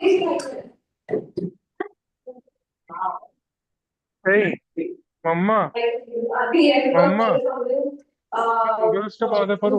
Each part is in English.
Hey, Mama, Mama, noodles টা বাদে পারো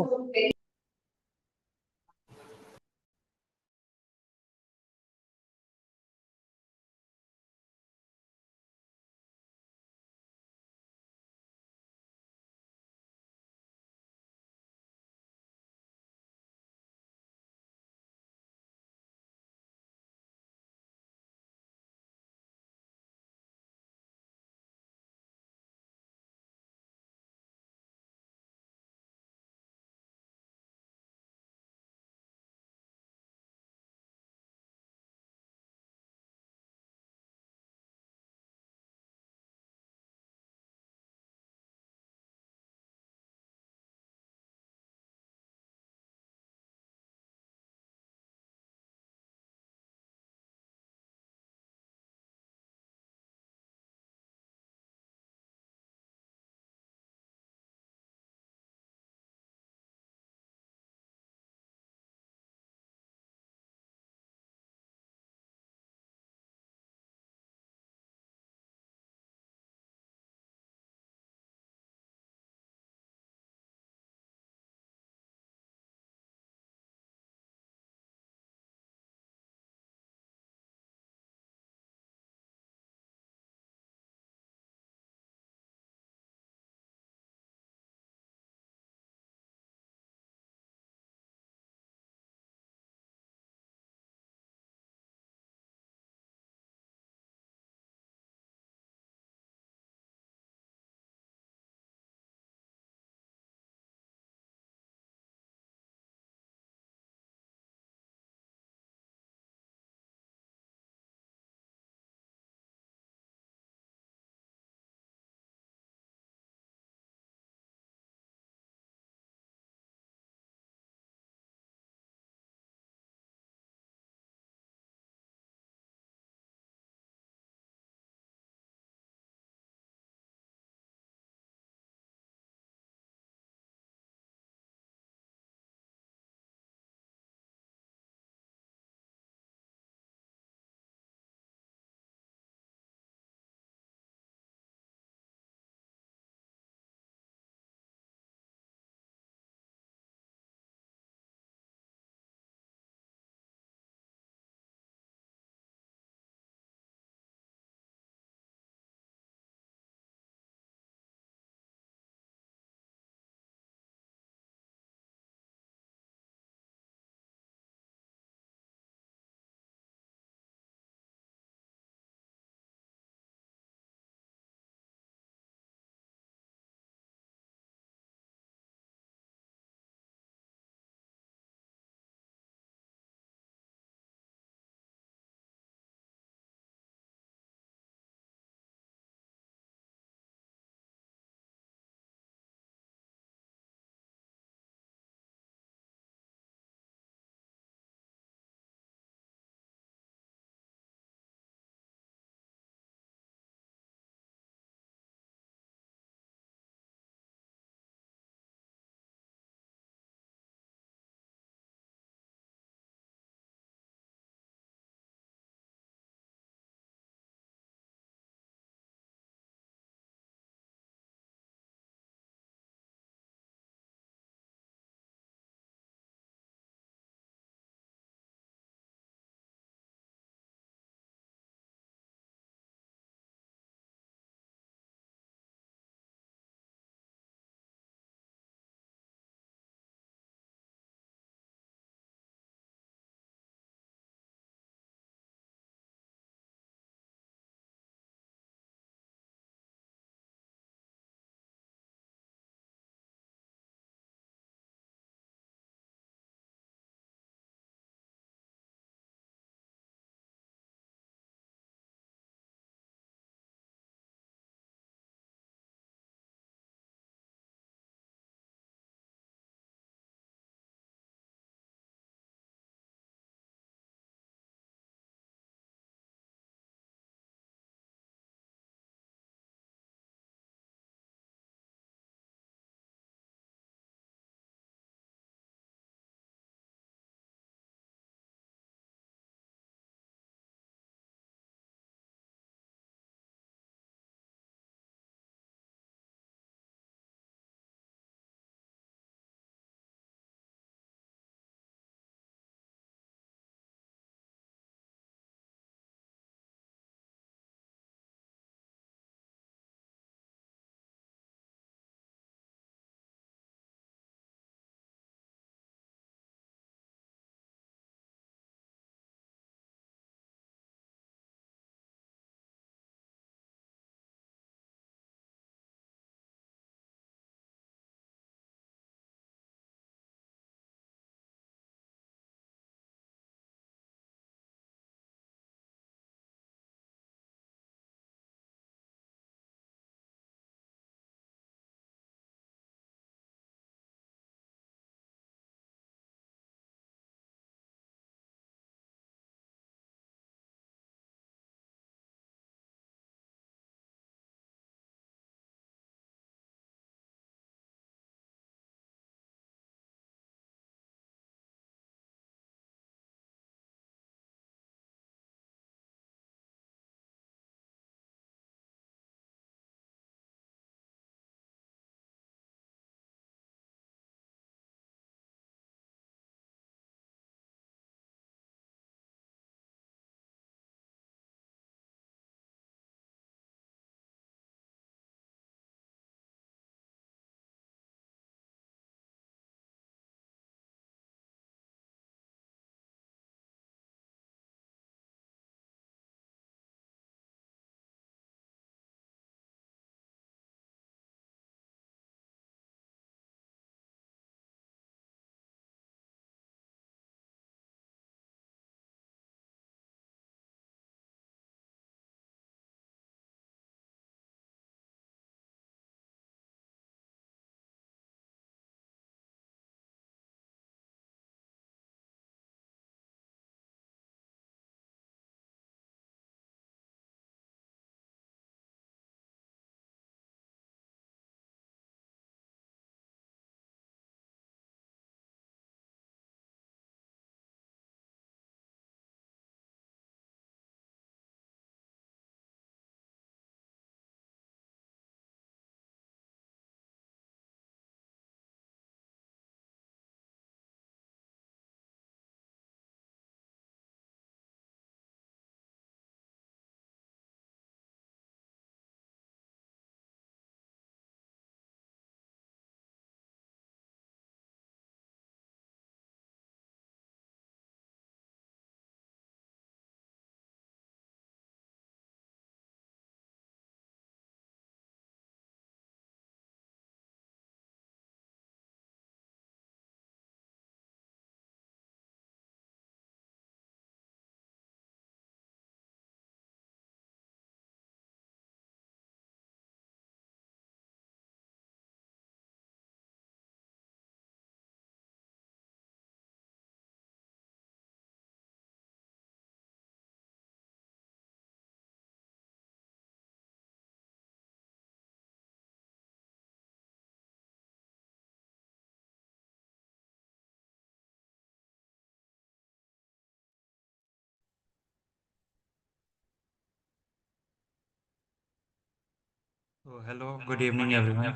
Hello, good evening, everyone. Hello,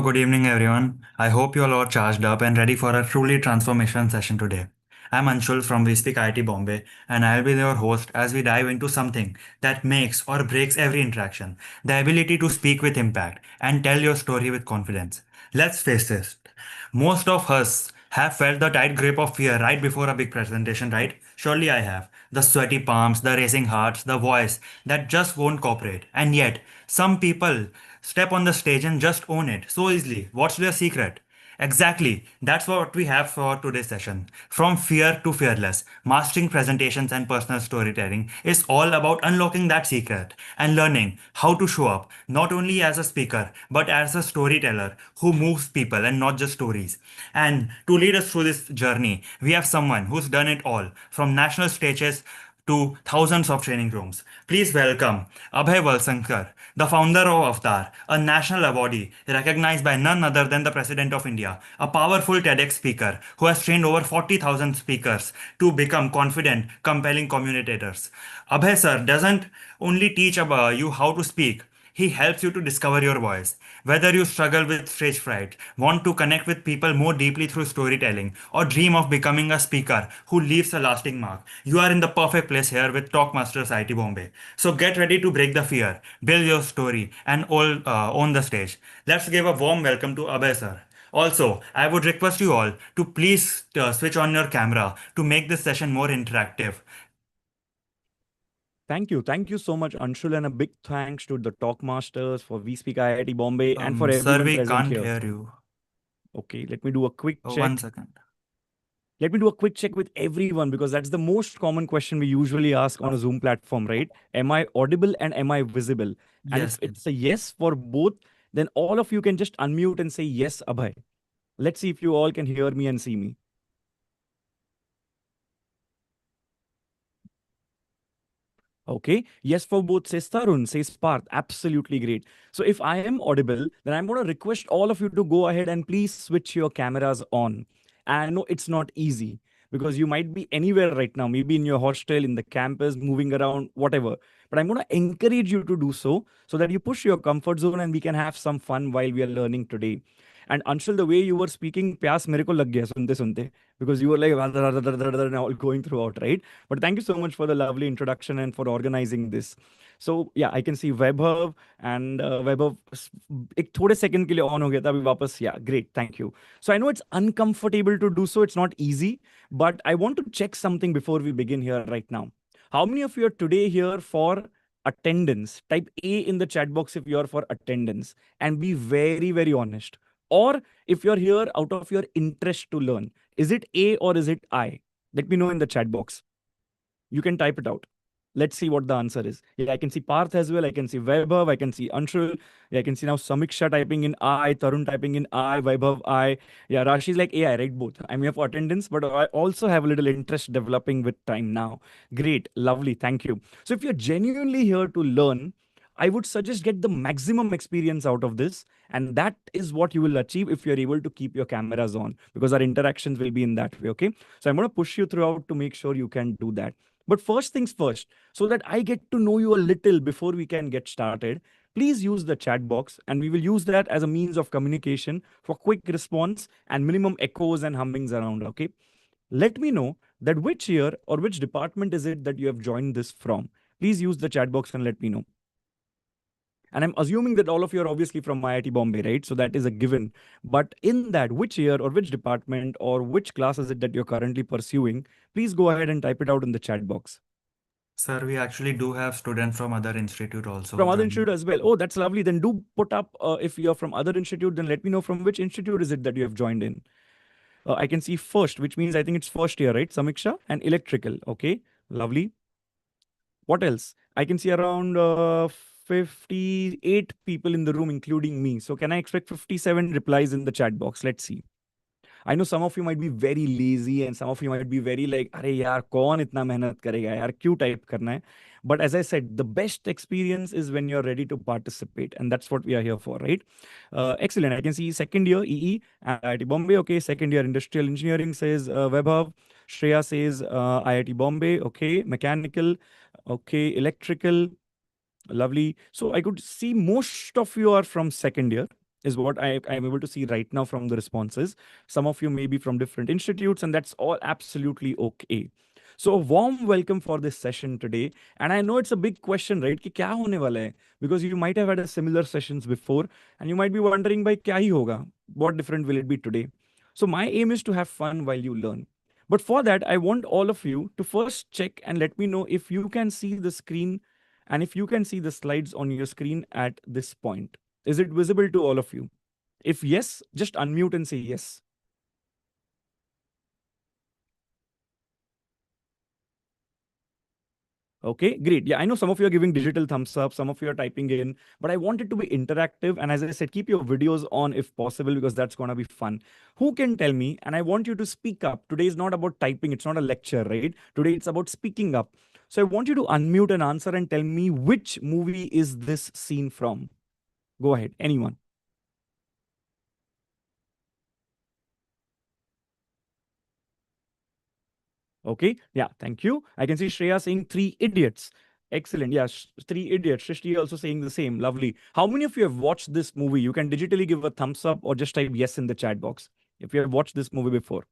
good evening, everyone. I hope you all are charged up and ready for a truly transformation session today. I'm Anshul from We Speak IIT Bombay, and I'll be your host as we dive into something that makes or breaks every interaction, the ability to speak with impact and tell your story with confidence. Let's face it, most of us have felt the tight grip of fear right before a big presentation, right? Surely I have. The sweaty palms, the racing hearts, the voice that just won't cooperate. And yet, some people step on the stage and just own it so easily. What's their secret? Exactly. That's what we have for today's session. From fear to fearless, mastering presentations and personal storytelling is all about unlocking that secret and learning how to show up not only as a speaker but as a storyteller who moves people and not just stories. And to lead us through this journey, we have someone who's done it all from national stages to thousands of training rooms. Please welcome Abhay Valsangkar, the founder of Avatar, a national awardee recognized by none other than the President of India, a powerful TEDx speaker who has trained over 40,000 speakers to become confident, compelling communicators. Abhay sir doesn't only teach about you how to speak, he helps you to discover your voice. Whether you struggle with stage fright, want to connect with people more deeply through storytelling, or dream of becoming a speaker who leaves a lasting mark, you are in the perfect place here with Talkmasters IT Bombay. So get ready to break the fear, build your story, and own the stage. Let's give a warm welcome to Abhay sir. Also, I would request you all to please switch on your camera to make this session more interactive. Thank you. Thank you so much, Anshul, and a big thanks to the Talkmasters for We Speak IIT Bombay and for Sir, everyone we present can't here. hear you. Okay, let me do a quick One check. second. Let me do a quick check with everyone because that's the most common question we usually ask on a Zoom platform, right? Am I audible and am I visible? And if Yes, it's yes. a yes for both, then all of you can just unmute and say yes, Abhay. Let's see if you all can hear me and see me. Okay. Yes, for both says Tarun, says Parth. Absolutely great. So if I am audible, then I'm going to request all of you to go ahead and please switch your cameras on. And I know it's not easy because you might be anywhere right now, maybe in your hostel, in the campus, moving around, whatever. But I'm going to encourage you to do so that you push your comfort zone and we can have some fun while we are learning today. And Anshul, the way you were speaking, प्यास मेरे को लग गया सुनते सुनते because you were like all going throughout, right? But thank you so much for the lovely introduction and for organizing this. So yeah, I can see Vaibhav and Vaibhav एक थोड़े second के लिए on हो गया था अभी वापस. Yeah, great, thank you. So I know it's uncomfortable to do so. It's not easy, but I want to check something before we begin here right now. How many of you are today here for attendance? Type A in the chat box if you're for attendance and be very, very honest. Or if you're here out of your interest to learn, is it A or is it I? Let me know in the chat box. You can type it out. Let's see what the answer is. Yeah, I can see Parth as well. I can see Vaibhav. I can see Anshul. Yeah, I can see now Samiksha typing in I, Tarun typing in I, Vaibhav I. Yeah, Rashi's like AI, right? Both. I'm here for attendance, but I also have a little interest developing with time now. Great. Lovely. Thank you. So if you're genuinely here to learn, I would suggest get the maximum experience out of this. And that is what you will achieve if you're able to keep your cameras on because our interactions will be in that way. Okay. So I'm going to push you throughout to make sure you can do that. But first things first, so that I get to know you a little before we can get started, please use the chat box and we will use that as a means of communication for quick response and minimum echoes and hummings around. Okay. Let me know that which year or which department is it that you have joined this from. Please use the chat box and let me know. And I'm assuming that all of you are obviously from IIT Bombay, right? So that is a given. But in that, which year or which department or which class is it that you're currently pursuing? Please go ahead and type it out in the chat box. Sir, we actually do have students from other institute also From other joining. institute as well. Oh, that's lovely. Then do put up if you're from other institute, then let me know from which institute is it that you have joined in. I can see first, which means I think it's first year, right? Samiksha and electrical. Okay, lovely. What else? I can see around 58 people in the room, including me. So can I expect 57 replies in the chat box? Let's see. I know some of you might be very lazy and some of you might be very like, अरे यार कौन इतना मेहनत करेगा यार क्यों type करना है? But as I said, the best experience is when you're ready to participate, and that's what we are here for, right? Excellent. I can see second year EE at IIT Bombay. Okay, second year industrial engineering says Webhub. Shreya says IIT Bombay. Okay, mechanical. Okay, electrical. Lovely. So I could see most of you are from second year, is what I'm able to see right now from the responses. Some of you may be from different institutes, and that's all absolutely okay. So a warm welcome for this session today. And I know it's a big question, right? कि क्या होने वाला है? Because you might have had a similar sessions before, and you might be wondering, भाई क्या ही होगा? What different will it be today? So my aim is to have fun while you learn. But for that, I want all of you to first check and let me know if you can see the screen and if you can see the slides on your screen at this point. Is it visible to all of you? If yes, just unmute and say yes. Okay, great. Yeah, I know some of you are giving digital thumbs up, some of you are typing in, but I want it to be interactive. And as I said, keep your videos on if possible, because that's going to be fun. Who can tell me? And I want you to speak up. Today is not about typing, it's not a lecture, right? Today it's about speaking up. So I want you to unmute and answer and tell me which movie is this scene from? Go ahead, anyone. Okay. Yeah. Thank you. I can see Shreya saying Three Idiots. Excellent. Yeah. Three Idiots. Shrishti also saying the same. Lovely. How many of you have watched this movie? You can digitally give a thumbs up or just type yes in the chat box if you have watched this movie before.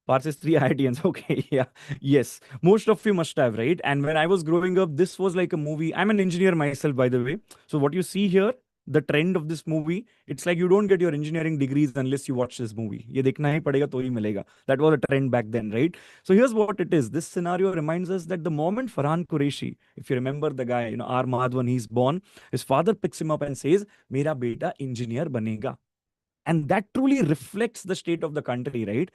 Parts is three IITians. Okay, yeah. Yes. Most of you must have, right? And when I was growing up, this was like a movie. I'm an engineer myself, by the way. So what you see here, the trend of this movie, it's like you don't get your engineering degrees unless you watch this movie. ये देखना ही पड़ेगा तो ही मिलेगा. That was a trend back then, right? So here's what it is. This scenario reminds us that the moment Farhan Qureshi, if you remember the guy, R. Madhavan, he's born, his father picks him up and says, "मेरा बेटा engineer बनेगा." And that truly reflects the state of the country, right?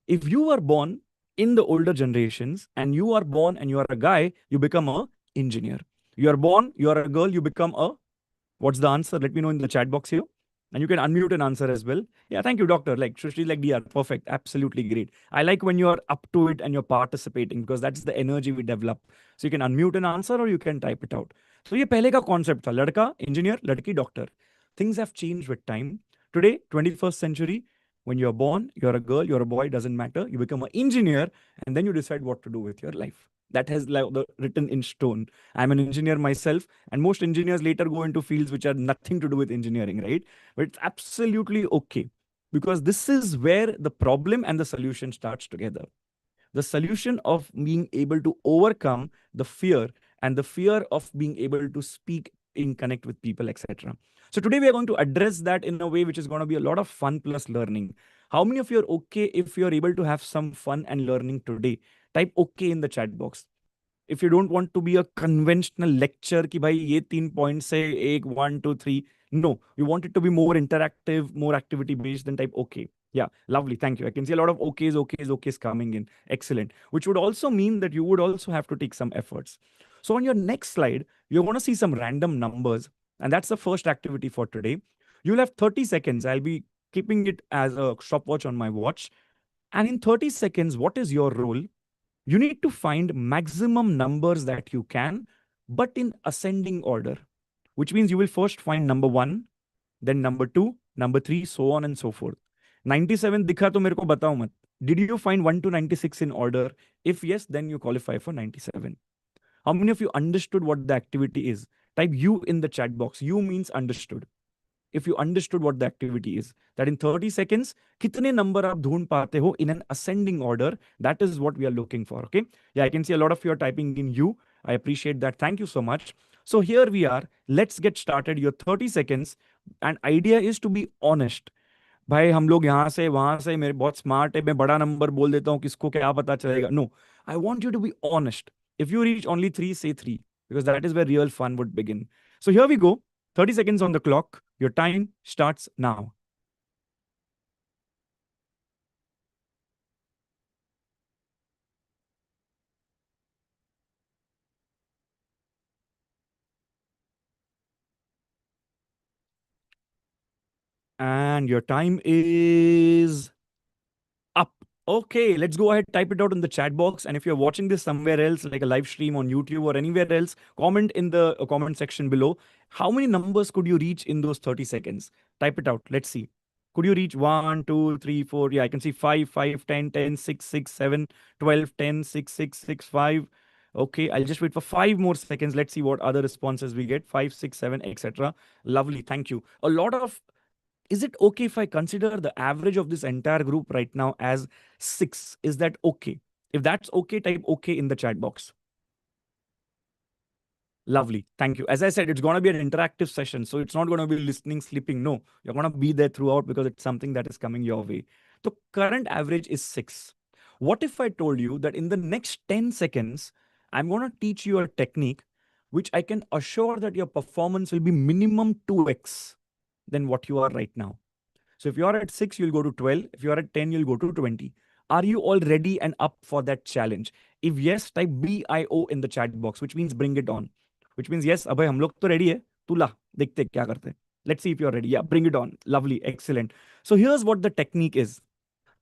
If you are born in the older generations and you are born and you are a guy, you become a engineer. You are born, you are a girl, you become a, what's the answer? Let me know in the chat box here. And you can unmute and answer as well. Yeah, thank you, doctor. Like Shrishti, like DR, perfect, absolutely great. I like when you are up to it and you're participating because that's the energy we develop. So you can unmute and answer or you can type it out. So ये पहले का concept था, लड़का engineer, लड़की doctor. Things have changed with time. Today, 21st century, when you're born, you're a girl, you're a boy, doesn't matter. You become an engineer and then you decide what to do with your life. That has written in stone. I'm an engineer myself, and most engineers later go into fields which are nothing to do with engineering, right? But it's absolutely okay because this is where the problem and the solution starts together. The solution of being able to overcome the fear and the fear of being able to speak in connect with people, etc. So today we are going to address that in a way which is going to be a lot of fun plus learning. How many of you are okay if you're able to have some fun and learning today? Type okay in the chat box. If you don't want to be a conventional lecture कि भाई ये 3 points है एक 1 2 3. No, you want it to be more interactive, more activity based. Then type okay. Yeah, lovely. Thank you. I can see a lot of okays coming in. Excellent. Which would also mean that you would also have to take some efforts. So on your next slide, you're going to see some random numbers, and that's the first activity for today. You'll have 30 seconds. I'll be keeping it as a stopwatch on my watch. And in 30 seconds, what is your role? You need to find maximum numbers that you can, but in ascending order, which means you will first find number one, then number two, number three, so on and so forth. 97 दिखा तो मेरे को बताओ मत. Did you find 1 to 96 in order? If yes, then you qualify for 97. How many of you understood what the activity is? Type you in the chat box. You means understood. If you understood what the activity is, that in 30 seconds, kitne number aap dhoond paate ho in an ascending order, that is what we are looking for, okay? Yeah, I can see a lot of you are typing in you. I appreciate that. Thank you so much. So here we are. Let's get started. Your 30 seconds. And idea is to be honest. भाई हम लोग यहाँ से वहां से मेरे बहुत smart है मैं बड़ा नंबर बोल देता हूँ किसको क्या पता चलेगा no I want you to be honest if you reach only three say three because that is where real fun would begin. So here we go. 30 seconds on the clock. Your time starts now. And your time is up. Okay, let's go ahead, type it out in the chat box. And if you're watching this somewhere else, like a live stream on YouTube or anywhere else, comment in the comment section below. How many numbers could you reach in those 30 seconds? Type it out. Let's see. Could you reach 1, 2, 3, 4? Yeah, I can see 5, 5, 10, 10, 6, 6, 7, 12, 10, 6, 6, 6, 5. Okay, I'll just wait for 5 more seconds. Let's see what other responses we get. 5, 6, 7, etc. Lovely. Thank you. A lot of, is it okay if I consider the average of this entire group right now as 6? Is that okay? If that's okay, type okay in the chat box. Lovely. Thank you. As I said, it's going to be an interactive session. So it's not going to be listening, sleeping. No, you're going to be there throughout because it's something that is coming your way. The current average is 6. What if I told you that in the next 10 seconds, I'm going to teach you a technique which I can assure that your performance will be minimum 2x than what you are right now. So if you're at 6, you'll go to 12. If you're at 10, you'll go to 20. Are you all ready and up for that challenge? If yes, type BIO in the chat box, which means bring it on. Which means yes, Abhay, hum log to ready hai. Tu la, dekhte kya karte hain. Let's see if you're ready. Yeah, bring it on. Lovely, excellent. So here's what the technique is.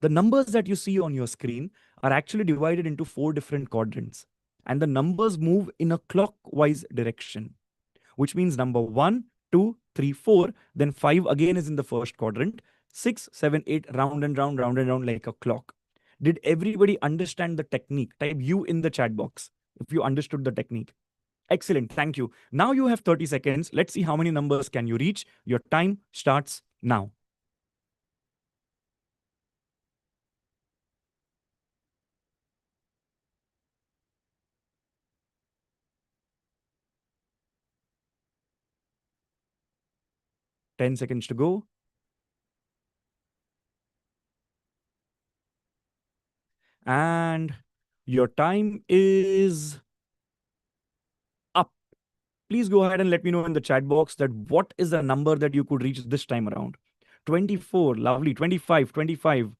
The numbers that you see on your screen are actually divided into 4 different quadrants. And the numbers move in a clockwise direction, which means number 1, 2, 3, 4. Then 5 again is in the first quadrant. 6, 7, 8, round and round like a clock. Did everybody understand the technique? Type U in the chat box if you understood the technique. Excellent. Thank you. Now you have 30 seconds. Let's see how many numbers can you reach. Your time starts now. Ten seconds to go. And your time is up. Please go ahead and let me know in the chat box that what is the number that you could reach this time around. 24, lovely. 25, 25,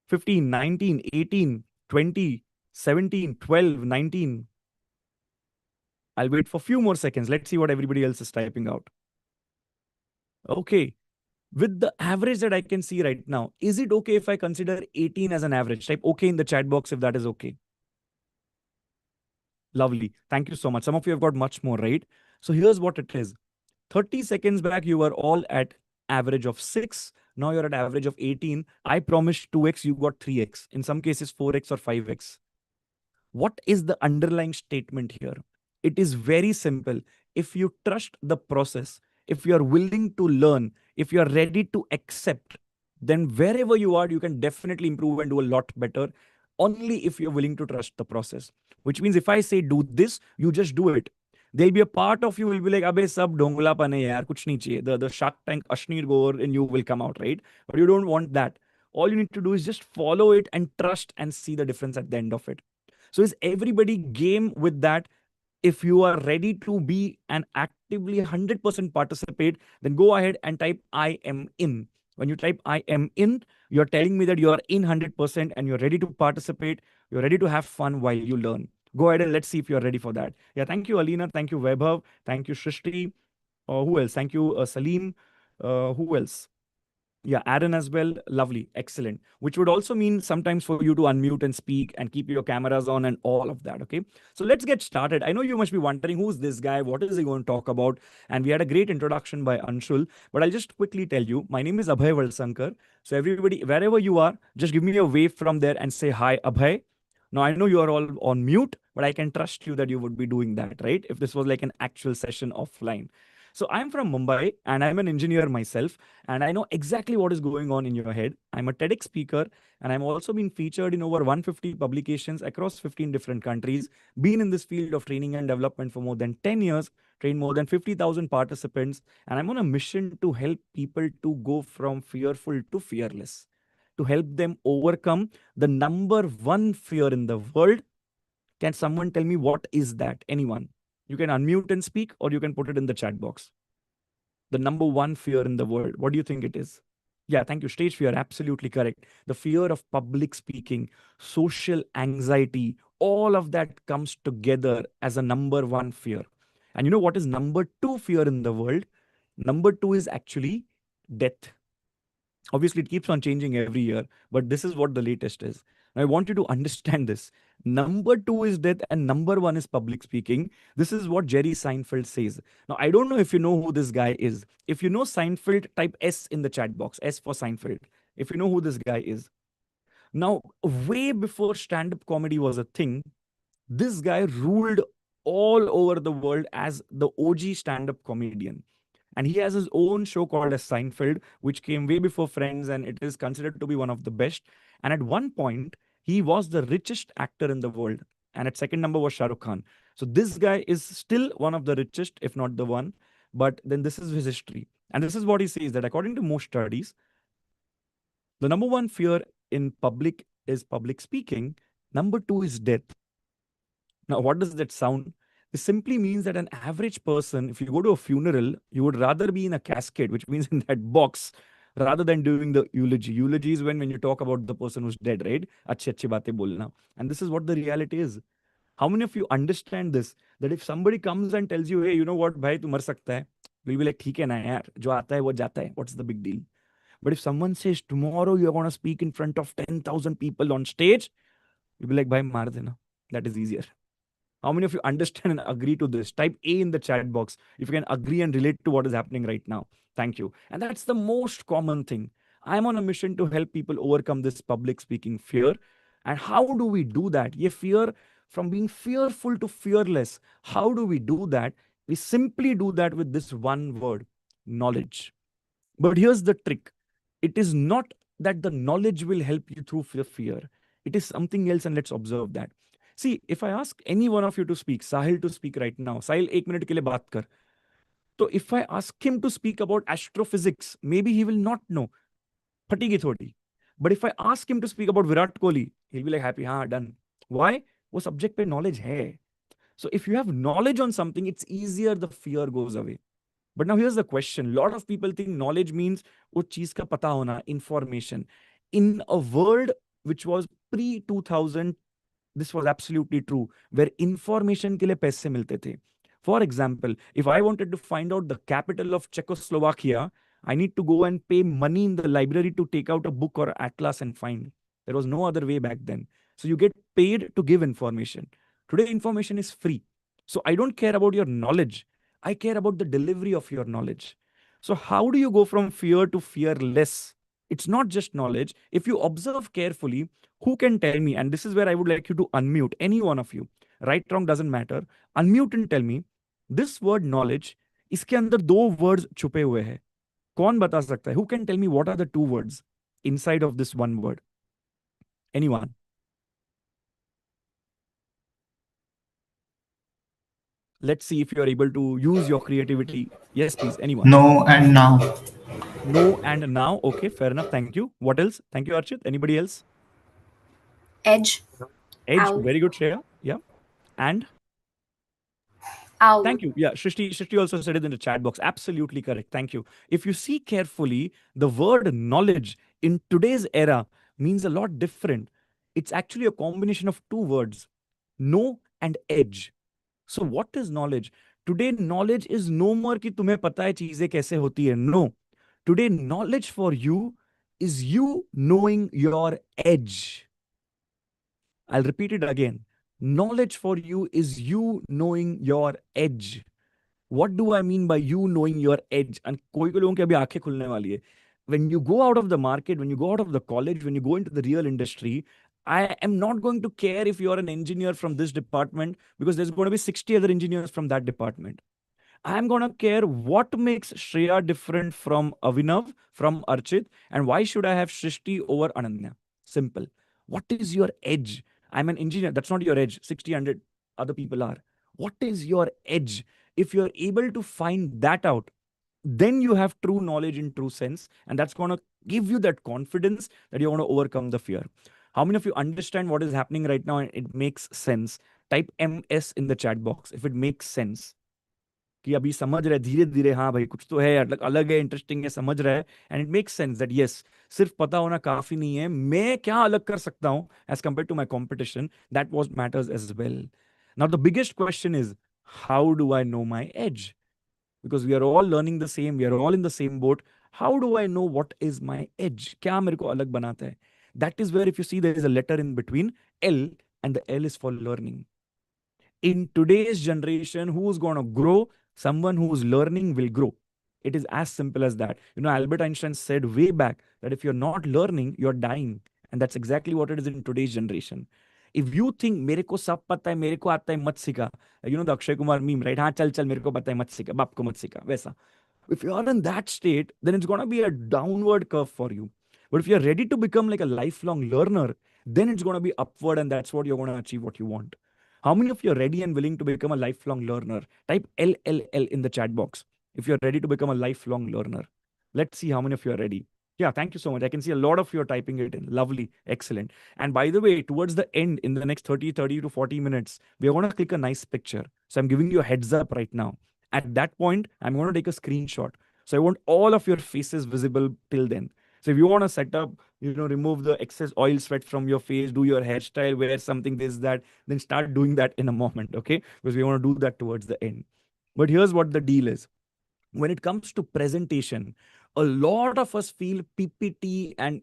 15, 19, 18, 20, 17, 12, 19. I'll wait for a few more seconds. Let's see what everybody else is typing out. Okay. With the average that I can see right now, is it okay if I consider 18 as an average? Type okay in the chat box if that is okay. Lovely. Thank you so much. Some of you have got much more, right? So here's what it is. 30 seconds back, you were all at average of 6. Now you're at average of 18. I promised 2x, you got 3x. In some cases, 4x or 5x. What is the underlying statement here? It is very simple. If you trust the process, if you are willing to learn, if you are ready to accept, then wherever you are, you can definitely improve and do a lot better. Only if you're willing to trust the process. Which means if I say do this, you just do it. There'll be a part of you will be like, Abhay, sab dhongla pane yaar, kuch nahi chahiye. The Shark Tank Ashnir Goer in you will come out, right? But you don't want that. All you need to do is just follow it and trust and see the difference at the end of it. So is everybody game with that? If you are ready to be and actively 100% participate, then go ahead and type I am in. When you type I am in, you're telling me that you are in 100% and you're ready to participate. You're ready to have fun while you learn. Go ahead and let's see if you're ready for that. Yeah, thank you, Alina. Thank you, Vaibhav. Thank you, Shrishti. Who else? Thank you, Salim. Who else? Yeah, Aaron as well. Lovely. Excellent. Which would also mean sometimes for you to unmute and speak and keep your cameras on and all of that. Okay. So let's get started. I know you must be wondering who's this guy? What is he going to talk about? And we had a great introduction by Anshul, but I'll just quickly tell you, my name is Abhay Valsankar. So everybody, wherever you are, just give me a wave from there and say, hi, Abhay. Now I know you are all on mute, but I can trust you that you would be doing that, right? If this was like an actual session offline. So I'm from Mumbai and I'm an engineer myself. And I know exactly what is going on in your head. I'm a TEDx speaker and I'm also been featured in over 150 publications across 15 different countries, been in this field of training and development for more than 10 years, trained more than 50,000 participants. And I'm on a mission to help people to go from fearful to fearless, to help them overcome the number one fear in the world. Can someone tell me what is that? Anyone? You can unmute and speak, or you can put it in the chat box. The number one fear in the world. What do you think it is? Yeah, thank you. Stage fear. Absolutely correct. The fear of public speaking, social anxiety, all of that comes together as a number one fear. And you know what is number two fear in the world? Number two is actually death. Obviously, it keeps on changing every year, but this is what the latest is. Now, I want you to understand this. Number two is death, and number one is public speaking. This is what Jerry Seinfeld says. Now, I don't know if you know who this guy is. If you know Seinfeld, type S in the chat box, S for Seinfeld. If you know who this guy is. Now, way before stand up comedy was a thing, this guy ruled all over the world as the OG stand up comedian. And he has his own show called as Seinfeld, which came way before Friends, and it is considered to be one of the best. And at one point, he was the richest actor in the world. And at second number was Shah Rukh Khan. So this guy is still one of the richest, if not the one. But then this is his history. And this is what he says, that according to most studies, the number one fear in public is public speaking. Number two is death. Now, what does that sound? It simply means that an average person, if you go to a funeral, you would rather be in a casket, which means in that box, rather than doing the eulogy. Eulogy is when you talk about the person who's dead, right? Achhe achhe baatein bolna. And this is what the reality is. How many of you understand this? That if somebody comes and tells you, hey, you know what, bhai, tu mar sakta hai, you'll be like, theek hai na yaar, jo aata hai, wo jata hai. What's the big deal? But if someone says, tomorrow you're going to speak in front of 10,000 people on stage, you'll be like, bhai, maar dena. That is easier. How many of you understand and agree to this? Type A in the chat box if you can agree and relate to what is happening right now. Thank you. And that's the most common thing. I'm on a mission to help people overcome this public speaking fear. And how do we do that? Ye fear, from being fearful to fearless. How do we do that? We simply do that with this one word, knowledge. But here's the trick. It is not that the knowledge will help you through fear. It is something else, and let's observe that. See, if I ask any one of you to speak, Sahil to speak right now, Sahil, 1 minute ke liye baat kar. So if I ask him to speak about astrophysics, maybe he will not know. Fatigi thodi. But if I ask him to speak about Virat Kohli, he'll be like happy, हाँ, done. Why? वो subject पे knowledge है. So if you have knowledge on something, it's easier, the fear goes away. But now here's the question. A lot of people think knowledge means वो चीज का पता होना, information. In a world which was pre-2000, this was absolutely true, where information के लिए पैसे मिलते थे. For example, if I wanted to find out the capital of Czechoslovakia, I need to go and pay money in the library to take out a book or atlas and find. There was no other way back then. So you get paid to give information. Today, information is free. So I don't care about your knowledge. I care about the delivery of your knowledge. So how do you go from fear to fearless? It's not just knowledge. If you observe carefully, who can tell me, and this is where I would like you to unmute, any one of you, right, wrong, doesn't matter, unmute and tell me, this word knowledge, इसके अंदर दो words छुपे हुए हैं. कौन बता सकता है? Who can tell me what are the two words inside of this one word? Anyone? Let's see if you are able to use your creativity. Yes, please. Anyone? No and now. No and now. Okay, fair enough. Thank you. What else? Thank you, Archit. Anybody else? Edge. Edge. Owl. Very good, Shreya. Yeah. And? Owl. Thank you. Yeah, Shrishti also said it in the chat box. Absolutely correct. Thank you. If you see carefully, the word knowledge in today's era means a lot different. It's actually a combination of two words, know and edge. So what is knowledge? Today, knowledge is no more कि तुम्हें पता है चीजें कैसे होती है. No. Today, knowledge for you is you knowing your edge. I'll repeat it again. Knowledge for you is you knowing your edge. What do I mean by you knowing your edge? And कोई कोई लोगों की अभी आंखें खुलने वाली है. When you go out of the market, when you go out of the college, when you go into the real industry, I am not going to care if you're an engineer from this department, because there's going to be 60 other engineers from that department. I'm going to care what makes Shreya different from Avinav, from Archit, and why should I have Shrishti over Ananya? Simple. What is your edge? I'm an engineer. That's not your edge. 60, 100 other people are. What is your edge? If you're able to find that out, then you have true knowledge in true sense. And that's going to give you that confidence that you're going to overcome the fear. How many of you understand what is happening right now and it makes sense? Type MS in the chat box if it makes sense. कि अभी समझ रहे धीरे धीरे, हाँ भाई कुछ तो है, अलग है, इंटरेस्टिंग है, समझ रहा है. And it makes sense that yes, सिर्फ पता होना काफी नहीं है, मैं क्या अलग कर सकता हूं as compare to my competition. That was matters as well. Now the biggest question is, how do I know my edge? Because we are all learning the same, we are all in the same boat. How do I know what is my edge? क्या मेरे को अलग बनाता है? That is where, if you see, there is a letter in between, L, and the L is for learning. In today's generation, who's going to grow? Someone who's learning will grow. It is as simple as that. Albert Einstein said way back that if you're not learning, you're dying. And that's exactly what it is in today's generation. If you think मेरे को सब पता है, मेरे को आता है, मत सिखा, the Akshay Kumar meme, right? हाँ चल चल, मेरे को पता है, मत सिखा, बाप को मत सिखा, वैसा. If you are in that state, then it's going to be a downward curve for you. But if you're ready to become like a lifelong learner, then it's going to be upward, and that's what you're going to achieve what you want. How many of you are ready and willing to become a lifelong learner? Type LLL in the chat box if you're ready to become a lifelong learner. Let's see how many of you are ready. Yeah, thank you so much. I can see a lot of you are typing it in. Lovely. Excellent. And by the way, towards the end, in the next 30 to 40 minutes, we are going to click a nice picture. So I'm giving you a heads up right now. At that point, I'm going to take a screenshot. So I want all of your faces visible till then. So if you want to set up, remove the excess oil sweat from your face, do your hairstyle, wear something, this, that, then start doing that in a moment, okay? Because we want to do that towards the end. But here's what the deal is. When it comes to presentation, a lot of us feel PPT and,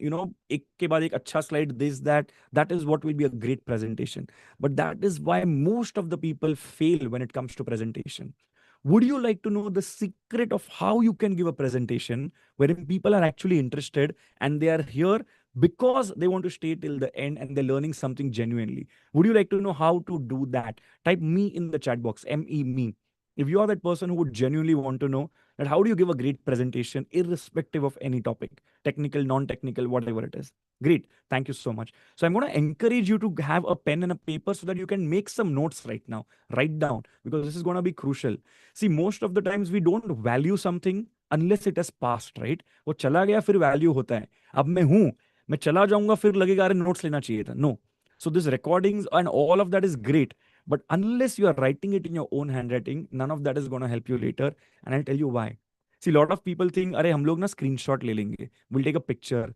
ek ke baad ek acha slide, this, that is what will be a great presentation. But that is why most of the people fail when it comes to presentation. Would you like to know the secret of how you can give a presentation wherein people are actually interested and they are here because they want to stay till the end and they're learning something genuinely? Would you like to know how to do that? Type me in the chat box, M-E, me. If you are that person who would genuinely want to know that how do you give a great presentation irrespective of any topic, technical, non-technical, whatever it is. Great. Thank you so much. So I'm going to encourage you to have a pen and a paper so that you can make some notes right now. Write down, because this is going to be crucial. See, most of the times we don't value something unless it has passed, right? वो चला गया फिर value होता है. अब मैं चला जाऊंगा फिर लगेगा अरे notes लेना चाहिए था. No. So this recordings and all of that is great. But unless you are writing it in your own handwriting, none of that is going to help you later. And I'll tell you why. See, a lot of people think, अरे हम लोग ना screenshot ले लेंगे. We'll take a picture.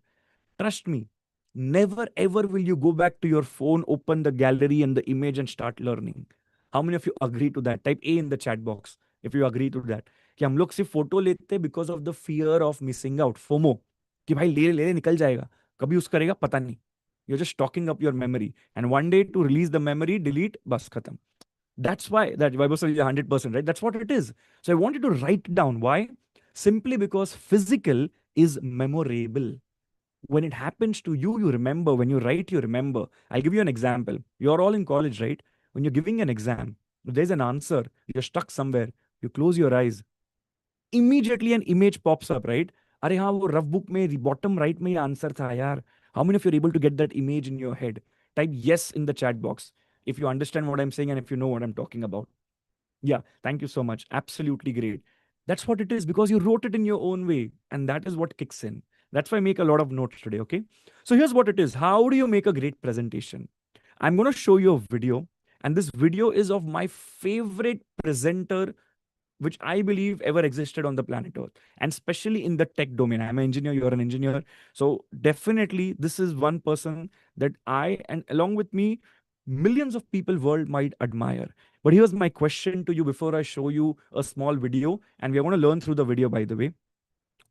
Trust me, never ever will you go back to your phone, open the gallery and the image and start learning. How many of you agree to that? Type A in the chat box if you agree to that. कि हम लोग सिर्फ photo लेते because of the fear of missing out, FOMO. कि भाई ले ले निकल जाएगा, कभी यूज करेगा पता नहीं. You're just stocking up your memory, and one day to release the memory, delete, bas khatam. That's why that Vaibhav is 100%, right? That's what it is. So I want you to write down. Why? Simply because physical is memorable. When it happens to you, you remember. When you write, you remember. I'll give you an example. You're all in college, right? When you're giving an exam, there's an answer, you're stuck somewhere, you close your eyes. Immediately an image pops up, right? अरे हाँ वो rough book में bottom right में ये answer था यार. How many of you are able to get that image in your head? Type yes in the chat box if you understand what I'm saying and if you know what I'm talking about. Yeah, thank you so much. Absolutely great. That's what it is, because you wrote it in your own way, and that is what kicks in. That's why I make a lot of notes today, okay? So here's what it is. How do you make a great presentation? I'm going to show you a video, and this video is of my favorite presenter which I believe ever existed on the planet Earth, and especially in the tech domain. I'm an engineer, you're an engineer. So definitely this is one person that I, and along with me, millions of people worldwide admire. But here's my question to you before I show you a small video, and we're going to learn through the video, by the way.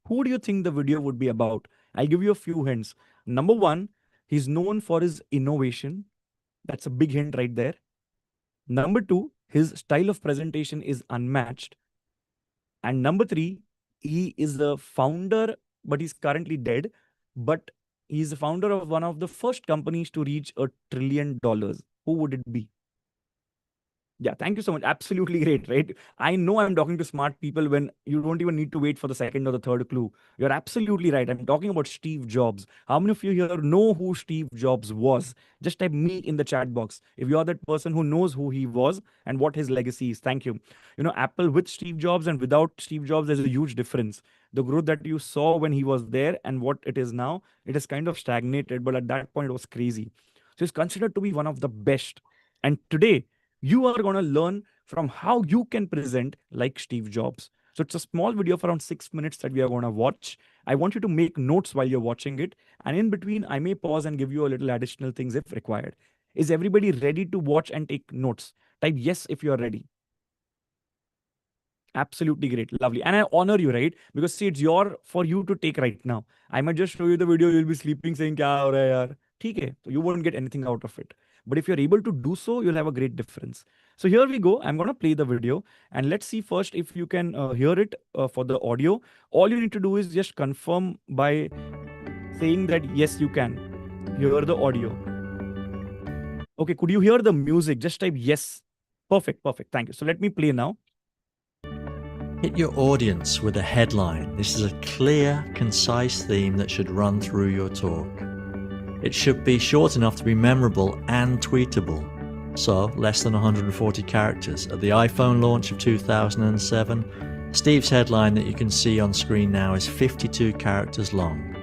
Who do you think the video would be about? I'll give you a few hints. Number one, he's known for his innovation. That's a big hint right there. Number two, his style of presentation is unmatched. And number three, he is the founder, but he's currently dead. But he's the founder of one of the first companies to reach $1 trillion. Who would it be? Yeah, thank you so much. Absolutely great, right? I know I'm talking to smart people when you don't even need to wait for the second or the third clue. You're absolutely right. I'm talking about Steve Jobs. How many of you here know who Steve Jobs was? Just type me in the chat box if you're that person who knows who he was and what his legacy is. Thank you. Apple with Steve Jobs and without Steve Jobs, there's a huge difference. The growth that you saw when he was there and what it is now, it is kind of stagnated, but at that point it was crazy. So he's considered to be one of the best. And today, you are going to learn from how you can present like Steve Jobs. So it's a small video for around 6 minutes that we are going to watch. I want you to make notes while you're watching it. And in between, I may pause and give you a little additional things if required. Is everybody ready to watch and take notes? Type yes if you're ready. Absolutely great. Lovely. And I honor you, right? Because see, it's your for you to take right now. I might just show you the video, you'll be sleeping saying, Kya ho raha hai yaar? ठीक है, so you won't get anything out of it. But if you're able to do so, you'll have a great difference. So here we go. I'm going to play the video and let's see first if you can hear it for the audio. All you need to do is just confirm by saying that yes, you can hear the audio. Okay, could you hear the music? Just type yes. Perfect, perfect. Thank you. So let me play now. Hit your audience with a headline. This is a clear, concise theme that should run through your talk. It should be short enough to be memorable and tweetable. So, less than 140 characters. At the iPhone launch of 2007, Steve's headline that you can see on screen now is 52 characters long.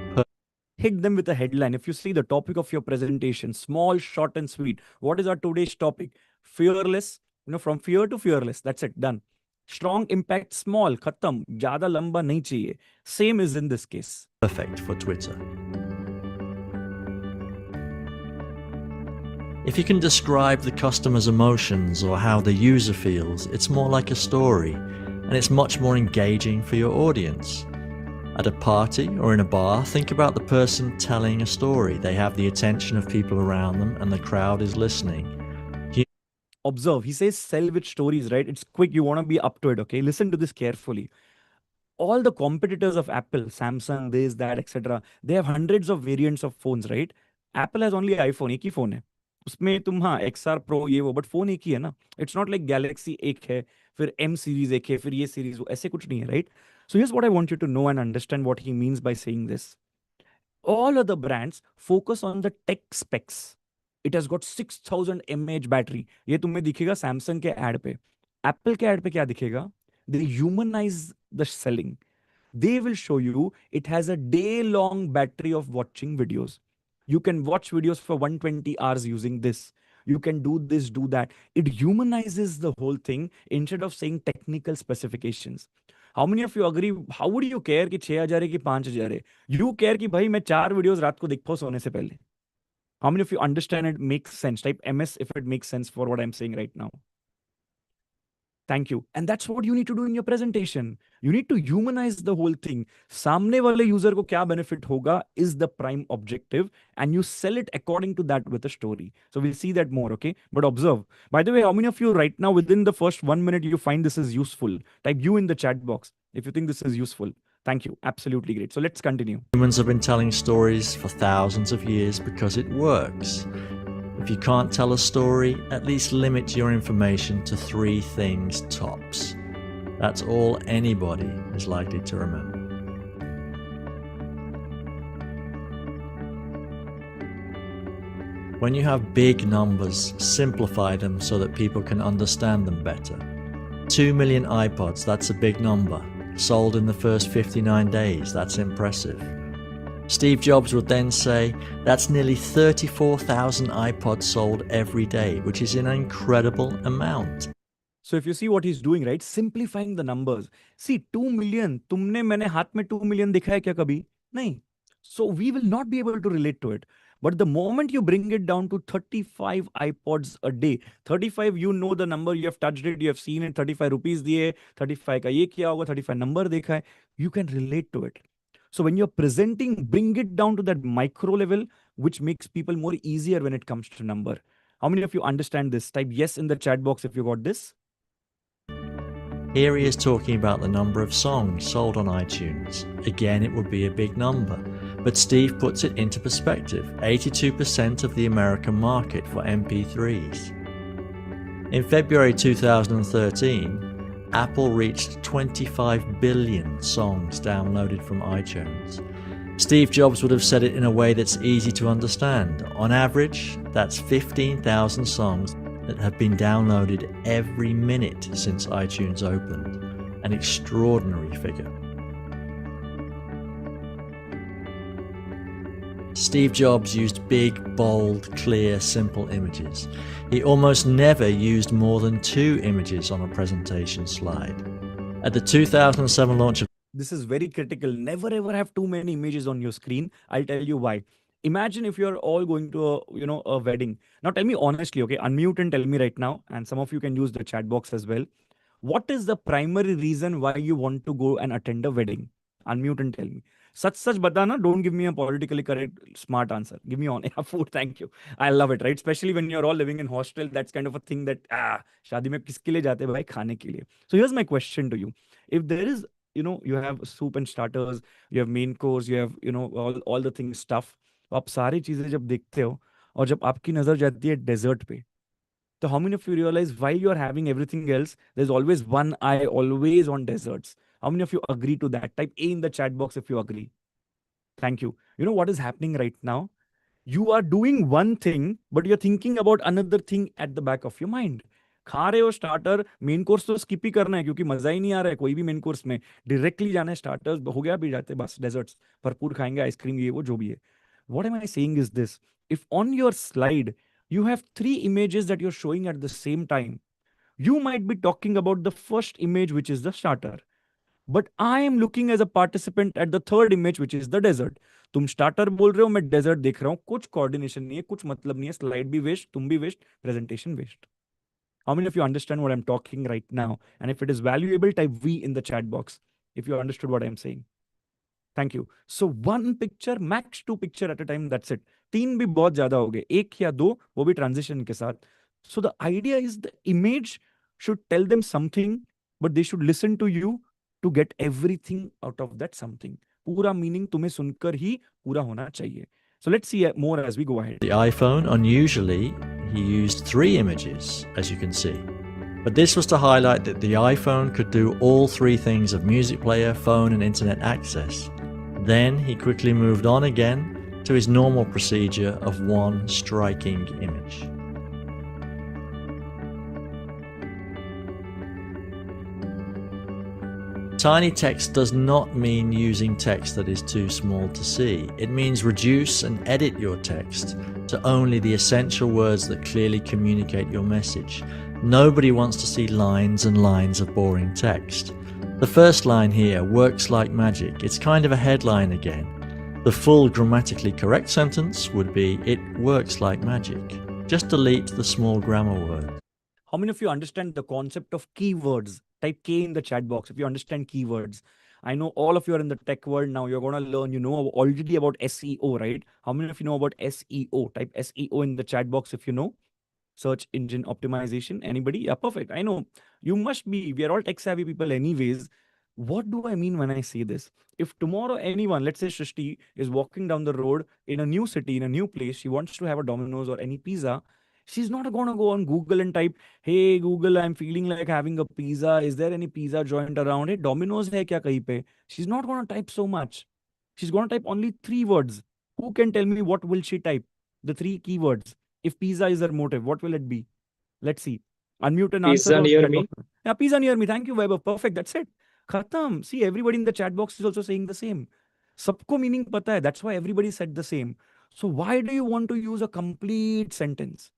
Hit them with a headline. If you see the topic of your presentation, small, short, and sweet. What is our today's topic? Fearless. From fear to fearless. That's it. Done. Strong impact, small. Khatam. Jada lamba nahi chahiye. Same is in this case. Perfect for Twitter. If you can describe the customer's emotions or how the user feels, it's more like a story, and it's much more engaging for your audience. At a party or in a bar, think about the person telling a story. They have the attention of people around them and the crowd is listening. Observe, he says sell with stories, right? It's quick, you want to be up to it, okay? Listen to this carefully. All the competitors of Apple, Samsung, this, that, etc., they have hundreds of variants of phones, right? Apple has only iPhone, एक ही phone है. उसमें तुम हाँ XR Pro ये वो, but phone एक ही है ना. It's not like Galaxy एक है, फिर M series एक है, फिर ये series वो, ऐसे कुछ नहीं है, right? So here's what I want you to know and understand what he means by saying this. All other brands focus on the tech specs. It has got 6000 mAh battery. ये तुम्हें दिखेगा Samsung के ad पे. Apple के ad पे क्या दिखेगा? They humanize the selling. They will show you it has a day-long battery of watching videos. You can watch videos for 120 hours using this. You can do this, do that. It humanizes the whole thing instead of saying technical specifications. How many of you agree? How would you care कि 6000 है कि 5000 है? You care कि भाई मैं 4 videos रात को देख पाऊँ सोने से पहले. How many of you understand it makes sense? Type MS if it makes sense for what I'm saying right now. Thank you. And that's what you need to do in your presentation. You need to humanize the whole thing. सामने वाले user को क्या benefit होगा is the prime objective, and you sell it according to that with a story. So we'll see that more, okay? But observe. By the way, how many of you right now within the first 1 minute you find this is useful? Type you in the chat box if you think this is useful. Thank you. Absolutely great. So let's continue. Humans have been telling stories for thousands of years because it works. If you can't tell a story, at least limit your information to 3 things tops. That's all anybody is likely to remember. When you have big numbers, simplify them so that people can understand them better. 2 million iPods, that's a big number. Sold in the first 59 days, that's impressive. Steve Jobs would then say, that's nearly 34,000 iPods sold every day, which is an incredible amount. So if you see what he's doing, right? Simplifying the numbers. See, 2 million. तुमने मैंने हाथ में 2 million देखा है क्या कभी? नहीं. So we will not be able to relate to it. But the moment you bring it down to 35 iPods a day, 35, you know the number, you have touched it, you have seen it, 35 rupees दिए, 35 का ये किया होगा, 35 number देखा है, you can relate to it. So when you're presenting, bring it down to that micro level, which makes people more easier when it comes to number. How many of you understand this? Type yes in the chat box if you got this. Here he is talking about the number of songs sold on iTunes. Again, it would be a big number. But Steve puts it into perspective. 82% of the American market for MP3s. In February 2013, Apple reached 25 billion songs downloaded from iTunes. Steve Jobs would have said it in a way that's easy to understand. On average, that's 15,000 songs that have been downloaded every minute since iTunes opened. An extraordinary figure. Steve Jobs used big, bold, clear, simple images. He almost never used more than 2 images on a presentation slide. At the 2007 launch of This is very critical. Never ever have too many images on your screen. I'll tell you why. Imagine if you're all going to a wedding. Now tell me honestly, okay? Unmute and tell me right now. And some of you can use the chat box as well. What is the primary reason why you want to go and attend a wedding? Unmute and tell me. Such batana. Don't give me a politically correct smart answer. Give me on. Yeah, food. Thank you. I love it, right? Especially when you're all living in hostel. That's kind of a thing that शादी में किसके लिए जाते हैं भाई? खाने के लिए. So here's my question to you. If there is, you have soup and starters, you have main course, you have, all the things stuff. तो आप सारी चीजें जब देखते हो और जब आपकी नजर जाती है डेजर्ट पे, so how many of you realize while you are having everything else, there's always one eye always on desserts? How many of you agree to that? Type A in the chat box if you agree. Thank you. You know what is happening right now? You are doing one thing, but you're thinking about another thing at the back of your mind. खा रहे हो starter, main course तो skip ही करना है क्योंकि मजा ही नहीं आ रहा है कोई भी मेन कोर्स में. डायरेक्टली जाना है स्टार्टर्स हो गया भी जाते बस डेजर्ट्स भरपूर खाएंगे आइसक्रीम ये वो जो भी है. What am I saying is this: if on your slide you have 3 images that you're showing at the same time, you might be talking about the first image, which is the starter. But I am looking as a participant at the third image, which is the desert. तुम starter बोल रहे हो, मैं desert देख रहा हूं. कुछ coordination नहीं है, कुछ मतलब नहीं है. स्लाइड भी वेस्ट, तुम भी waste, presentation waste. How many of you understand what I'm talking right now? And if it is valuable, type V in the chat box if you understood what I'm saying. Thank you. So one picture, max 2 picture at a time, that's it. 3 भी बहुत ज्यादा हो गए, 1 या 2 वो भी transition के साथ. So the idea is the image should tell them something, but they should listen to you to get everything out of that something. पूरा meaning तुम्हें सुनकर ही पूरा होना चाहिए. So let's see more as we go ahead. The iPhone, unusually, he used 3 images, as you can see. But this was to highlight that the iPhone could do all 3 things of music player, phone and internet access. Then he quickly moved on again to his normal procedure of one striking image. Tiny text does not mean using text that is too small to see. It means reduce and edit your text to only the essential words that clearly communicate your message. Nobody wants to see lines and lines of boring text. The first line here works like magic. It's kind of a headline again. The full grammatically correct sentence would be, it works like magic. Just delete the small grammar word. How many of you understand the concept of keywords? Type K in the chat box if you understand keywords. I know all of you are in the tech world now. You're going to learn, already about SEO, right? How many of you know about SEO? Type SEO in the chat box if you know. Search engine optimization. Anybody? Yeah, perfect. I know. You must be. We are all tech savvy people anyways. What do I mean when I say this? If tomorrow anyone, let's say Shrishti, is walking down the road in a new city, in a new place, she wants to have a Domino's or any pizza, she's not going to go on Google and type, hey, Google, I'm feeling like having a pizza. Is there any pizza joint around? Hey, Domino's hai kya kahin pe? She's not going to type so much. She's going to type only 3 words. Who can tell me what will she type? The 3 keywords. If pizza is her motive, what will it be? Let's see. Unmute and answer. Pizza near me. Yeah, pizza near me. Thank you, Vaibhav. Perfect. That's it. Khatam. See, everybody in the chat box is also saying the same. Sabko meaning pata hai. That's why everybody said the same. So why do you want to use a complete sentence?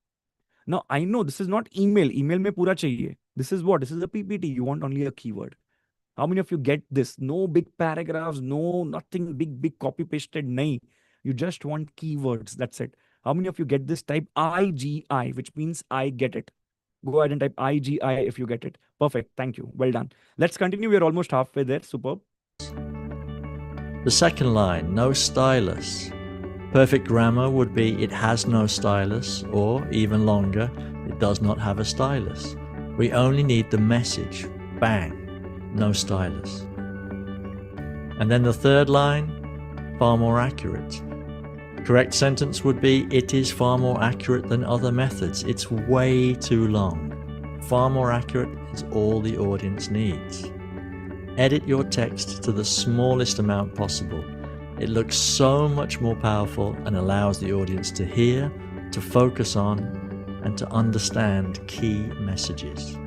Now, I know this is not email. Email mein pura chahiye. This is what? This is a PPT. You want only a keyword. How many of you get this? No big paragraphs, no nothing big copy pasted. Nahi. You just want keywords. That's it. How many of you get this? Type IGI, which means I get it. Go ahead and type IGI if you get it. Perfect. Thank you. Well done. Let's continue. We're almost halfway there. Superb. The second line, no stylus. Perfect grammar would be, it has no stylus, or even longer, it does not have a stylus. We only need the message. Bang. No stylus. And then the third line, far more accurate. Correct sentence would be, it is far more accurate than other methods. It's way too long. Far more accurate is all the audience needs. Edit your text to the smallest amount possible. It looks so much more powerful and allows the audience to hear, to focus on, and to understand key messages.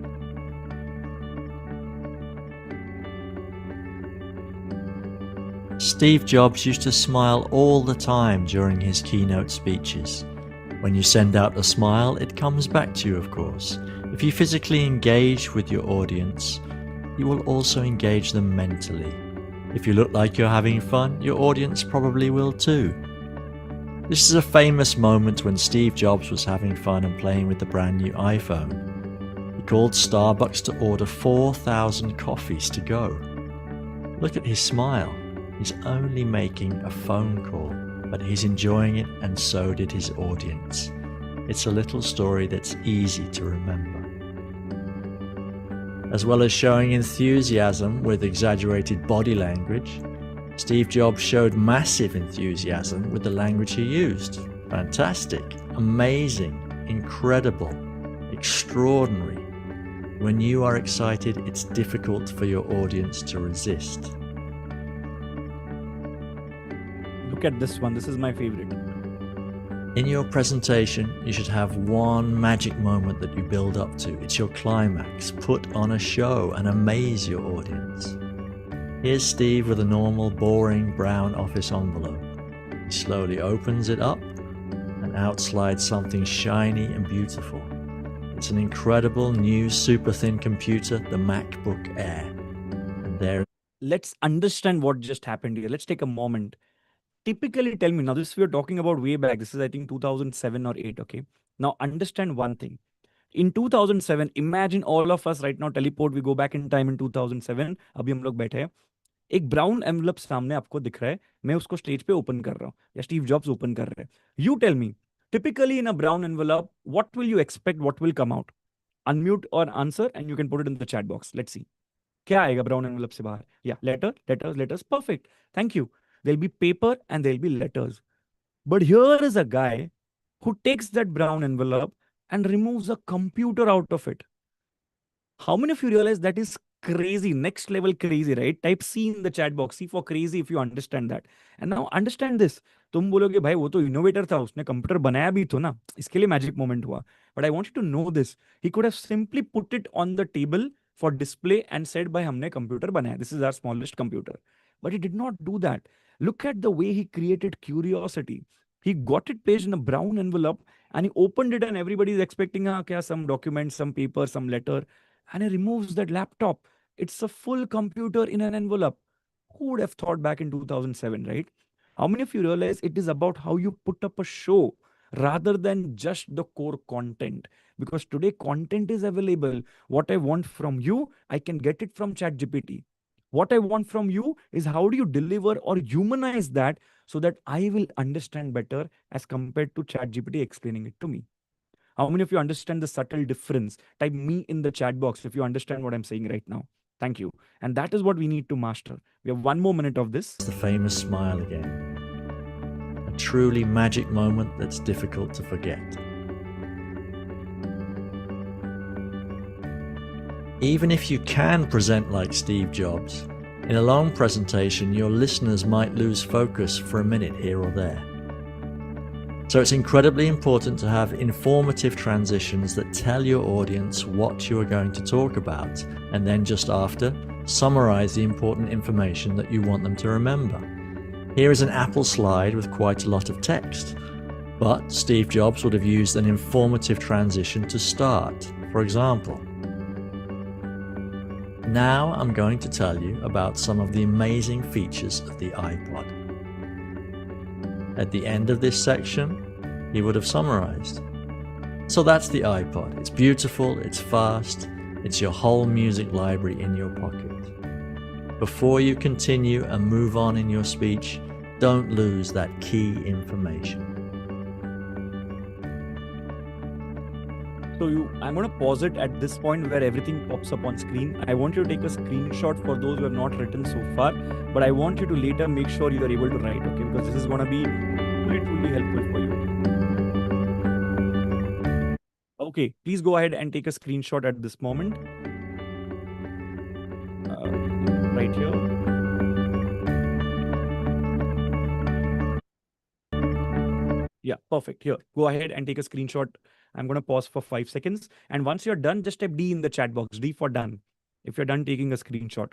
Steve Jobs used to smile all the time during his keynote speeches. When you send out a smile, it comes back to you, of course. If you physically engage with your audience, you will also engage them mentally. If you look like you're having fun, your audience probably will too. This is a famous moment when Steve Jobs was having fun and playing with the brand new iPhone. He called Starbucks to order 4,000 coffees to go. Look at his smile. He's only making a phone call, but he's enjoying it, and so did his audience. It's a little story that's easy to remember. As well as showing enthusiasm with exaggerated body language, Steve Jobs showed massive enthusiasm with the language he used. Fantastic, amazing, incredible, extraordinary. When you are excited, it's difficult for your audience to resist. Look at this one. This is my favorite. In your presentation, you should have one magic moment that you build up to. It's your climax. Put on a show and amaze your audience. Here's Steve with a normal, boring brown office envelope. He slowly opens it up, and out slides something shiny and beautiful. It's an incredible new super thin computer, the MacBook Air. And there. Let's understand what just happened here. Let's take a moment. Typically, tell me, now this we are talking about way back. This is, I think, 2007 or 8, okay? Now, understand one thing. In 2007, imagine all of us right now teleport, we go back in time in 2007. अभी हम लोग बैठे हैं. एक brown envelope सामने आपको दिख रहा है. मैं उसको स्टेज पे ओपन कर रहा हूँ या स्टीव जॉब्स ओपन कर रहे हैं. You tell me, typically in a brown envelope, what will you expect? What will come out? Unmute or answer, and you can put it in the chat box. Let's see. क्या आएगा brown envelope से बाहर? Yeah, letters. Perfect. Thank you. There'll be paper and there'll be letters. But here is a guy who takes that brown envelope and removes a computer out of it. How many of you realize that is crazy, next level crazy, right? Type C in the chat box. C for crazy if you understand that. And now understand this. तुम बोलोगे भाई वो तो innovator था, उसने computer बनाया भी तो ना, इसके लिए मैजिक मोमेंट हुआ. But I want you to know this. He could have simply put it on the table for display and said भाई हमने कंप्यूटर बनाया. This is our smallest computer. But he did not do that. Look at the way he created curiosity. He got it placed in a brown envelope and he opened it, and everybody is expecting some document, some paper, some letter. And he removes that laptop. It's a full computer in an envelope. Who would have thought back in 2007, right? How many of you realize it is about how you put up a show rather than just the core content? Because today content is available. What I want from you, I can get it from ChatGPT. What I want from you is how do you deliver or humanize that so that I will understand better as compared to ChatGPT explaining it to me. How many of you understand the subtle difference? Type me in the chat box if you understand what I'm saying right now. Thank you. And that is what we need to master. We have 1 more minute of this. The famous smile again. A truly magic moment that's difficult to forget. Even if you can present like Steve Jobs, in a long presentation, your listeners might lose focus for a minute here or there. So it's incredibly important to have informative transitions that tell your audience what you are going to talk about, and then just after, summarize the important information that you want them to remember. Here is an Apple slide with quite a lot of text, but Steve Jobs would have used an informative transition to start. For example, now I'm going to tell you about some of the amazing features of the iPod. At the end of this section, he would have summarized. So that's the iPod. It's beautiful, it's fast, it's your whole music library in your pocket. Before you continue and move on in your speech, don't lose that key information. So I'm going to pause it at this point where everything pops up on screen. I want you to take a screenshot for those who have not written so far, but I want you to later make sure you are able to write, okay? Because this is going to be truly helpful for you. Okay, please go ahead and take a screenshot at this moment. Right here. Yeah, perfect. Here, go ahead and take a screenshot. I'm going to pause for 5 seconds. And once you're done, just type D in the chat box. D for done. If you're done taking a screenshot.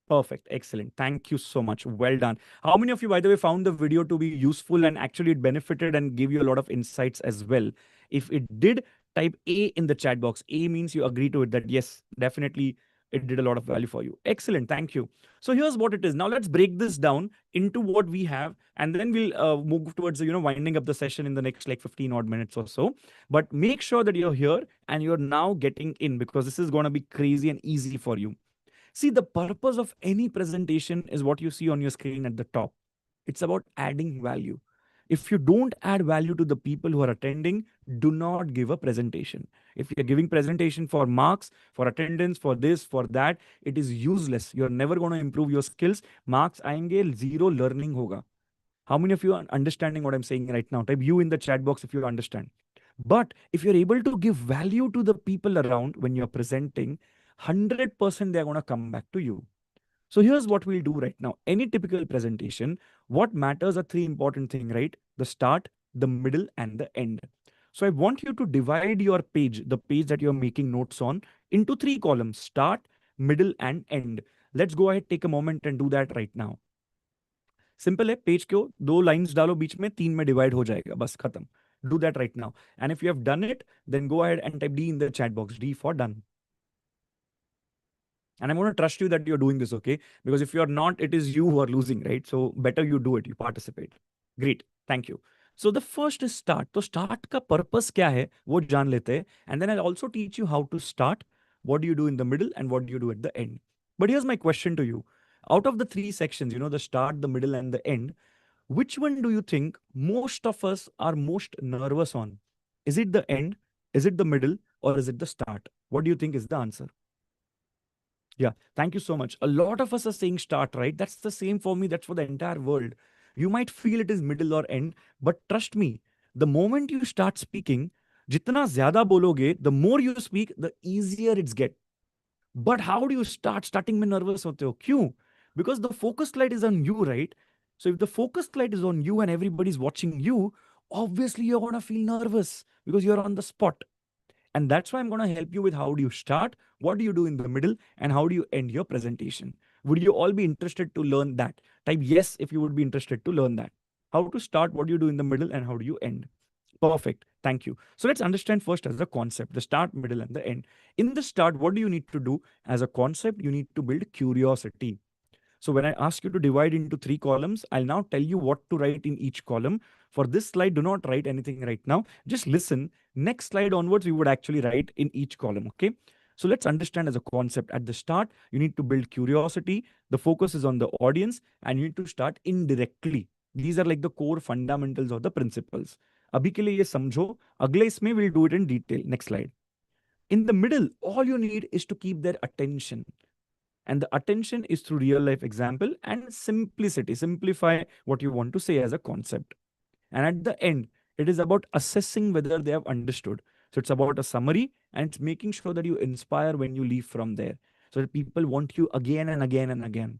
Perfect. Excellent. Thank you so much. Well done. How many of you, by the way, found the video to be useful and actually it benefited and gave you a lot of insights as well? If it did, type A in the chat box. A means you agree to it, that yes, definitely it did a lot of value for you. Excellent. Thank you. So here's what it is. Now let's break this down into what we have, and then we'll move towards, winding up the session in the next like 15 odd minutes or so. But make sure that you're here and you're now getting in, because this is going to be crazy and easy for you. See, the purpose of any presentation is what you see on your screen at the top. It's about adding value. If you don't add value to the people who are attending, do not give a presentation. If you're giving presentation for marks, for attendance, for this, for that, it is useless. You're never going to improve your skills. Marks आएंगे, zero learning hoga. How many of you are understanding what I'm saying right now? Type you in the chat box if you understand. But if you're able to give value to the people around when you're presenting, 100% they're going to come back to you. So here's what we'll do right now. Any typical presentation, what matters are three important things, right? The start, the middle, and the end. So I want you to divide your page, the page that you're making notes on, into three columns: start, middle, and end. Let's go ahead, take a moment and do that right now. Simple है, page को दो lines डालो बीच में, तीन में divide हो जाएगा, बस खत्म. Do that right now. And if you have done it, then go ahead and type D in the chat box. D for done. And I'm going to trust you that you're doing this, okay? Because if you're not, it is you who are losing, right? So better you do it, you participate. Great, thank you. So the first is start. So start का purpose क्या है, वो जान लेते हैं. And then I'll also teach you how to start, what do you do in the middle, and what do you do at the end. But here's my question to you. Out of the three sections, the start, the middle, and the end, which one do you think most of us are most nervous on? Is it the end? Is it the middle? Or is it the start? What do you think is the answer? Yeah, thank you so much. A lot of us are saying start, right? That's the same for me. That's for the entire world. You might feel it is middle or end, but trust me, the moment you start speaking, jitna zyada bologe, the more you speak, the easier it's get. But how do you start? Starting mein nervous hote ho. Kyun? Because the focus light is on you, right? So if the focus light is on you and everybody's watching you, obviously you're going to feel nervous because you're on the spot. And that's why I'm going to help you with how do you start, what do you do in the middle, and how do you end your presentation. Would you all be interested to learn that? Type yes if you would be interested to learn that. How to start, what do you do in the middle, and how do you end? Perfect. Thank you. So let's understand first as a concept, the start, middle, and the end. In the start, what do you need to do as a concept? You need to build curiosity. So when I ask you to divide into three columns, I'll now tell you what to write in each column. For this slide, do not write anything right now. Just listen. Next slide onwards, we would actually write in each column, okay? So let's understand as a concept. At the start, you need to build curiosity. The focus is on the audience, and you need to start indirectly. These are like the core fundamentals of the principles. Abhi ke liye ye samjho. Agle isme we'll do it in detail. Next slide. In the middle, all you need is to keep their attention. And the attention is through real life example and simplicity. Simplify what you want to say as a concept. And at the end, it is about assessing whether they have understood. So it's about a summary, and it's making sure that you inspire when you leave from there, so that people want you again and again and again.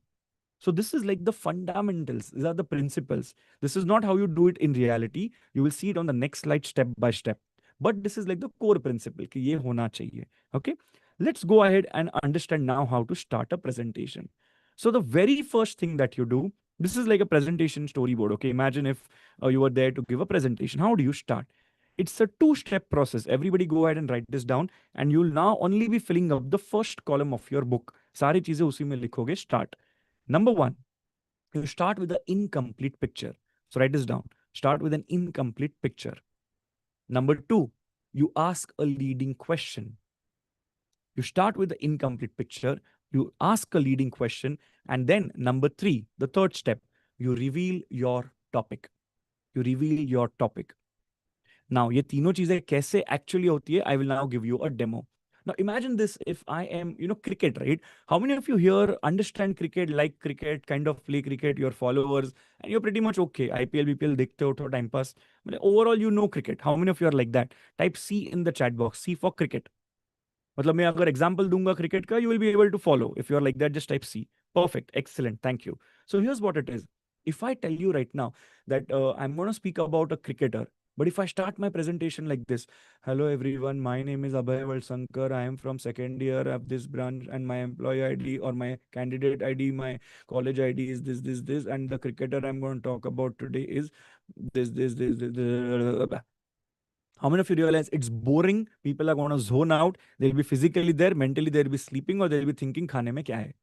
So this is like the fundamentals. These are the principles. This is not how you do it in reality. You will see it on the next slide step by step. But this is like the core principle. Ki ye hona chahiye. Okay. Let's go ahead and understand now how to start a presentation. So the very first thing that you do, this is like a presentation storyboard. Okay. Imagine if you were there to give a presentation. How do you start? It's a two-step process. Everybody go ahead and write this down, and you'll now only be filling up the first column of your book. सारी चीजें उसी में लिखोगे. Start. Number one, you start with an incomplete picture. So write this down. Start with an incomplete picture. Number two, you ask a leading question. You start with the incomplete picture, you ask a leading question, and then number three, the third step, you reveal your topic. You reveal your topic. Now, ये तीनों चीजें कैसे actually होती है, I will now give you a demo. Now, imagine this if I am, cricket, right? How many of you here understand cricket, like cricket, kind of play cricket, your followers, and you're pretty much okay. IPL, BPL, दिखते हो थोड़ा time pass. But overall, you know cricket. How many of you are like that? Type C in the chat box. C for cricket. मतलब मैं अगर example दूंगा cricket का, you will be able to follow. If you're like that, just type C. Perfect. Excellent. Thank you. So here's what it is. If I tell you right now that I'm going to speak about a cricketer, but if I start my presentation like this, hello everyone, my name is Abhay Valsangkar. I am from second year of this branch, and my employee ID or my candidate ID, my college ID is this, and the cricketer I'm going to talk about today is this. How many of you realize it's boring? People are going to zone out. They'll be physically there, mentally they'll be sleeping, or they'll be thinking, "Khane mein kya hai?"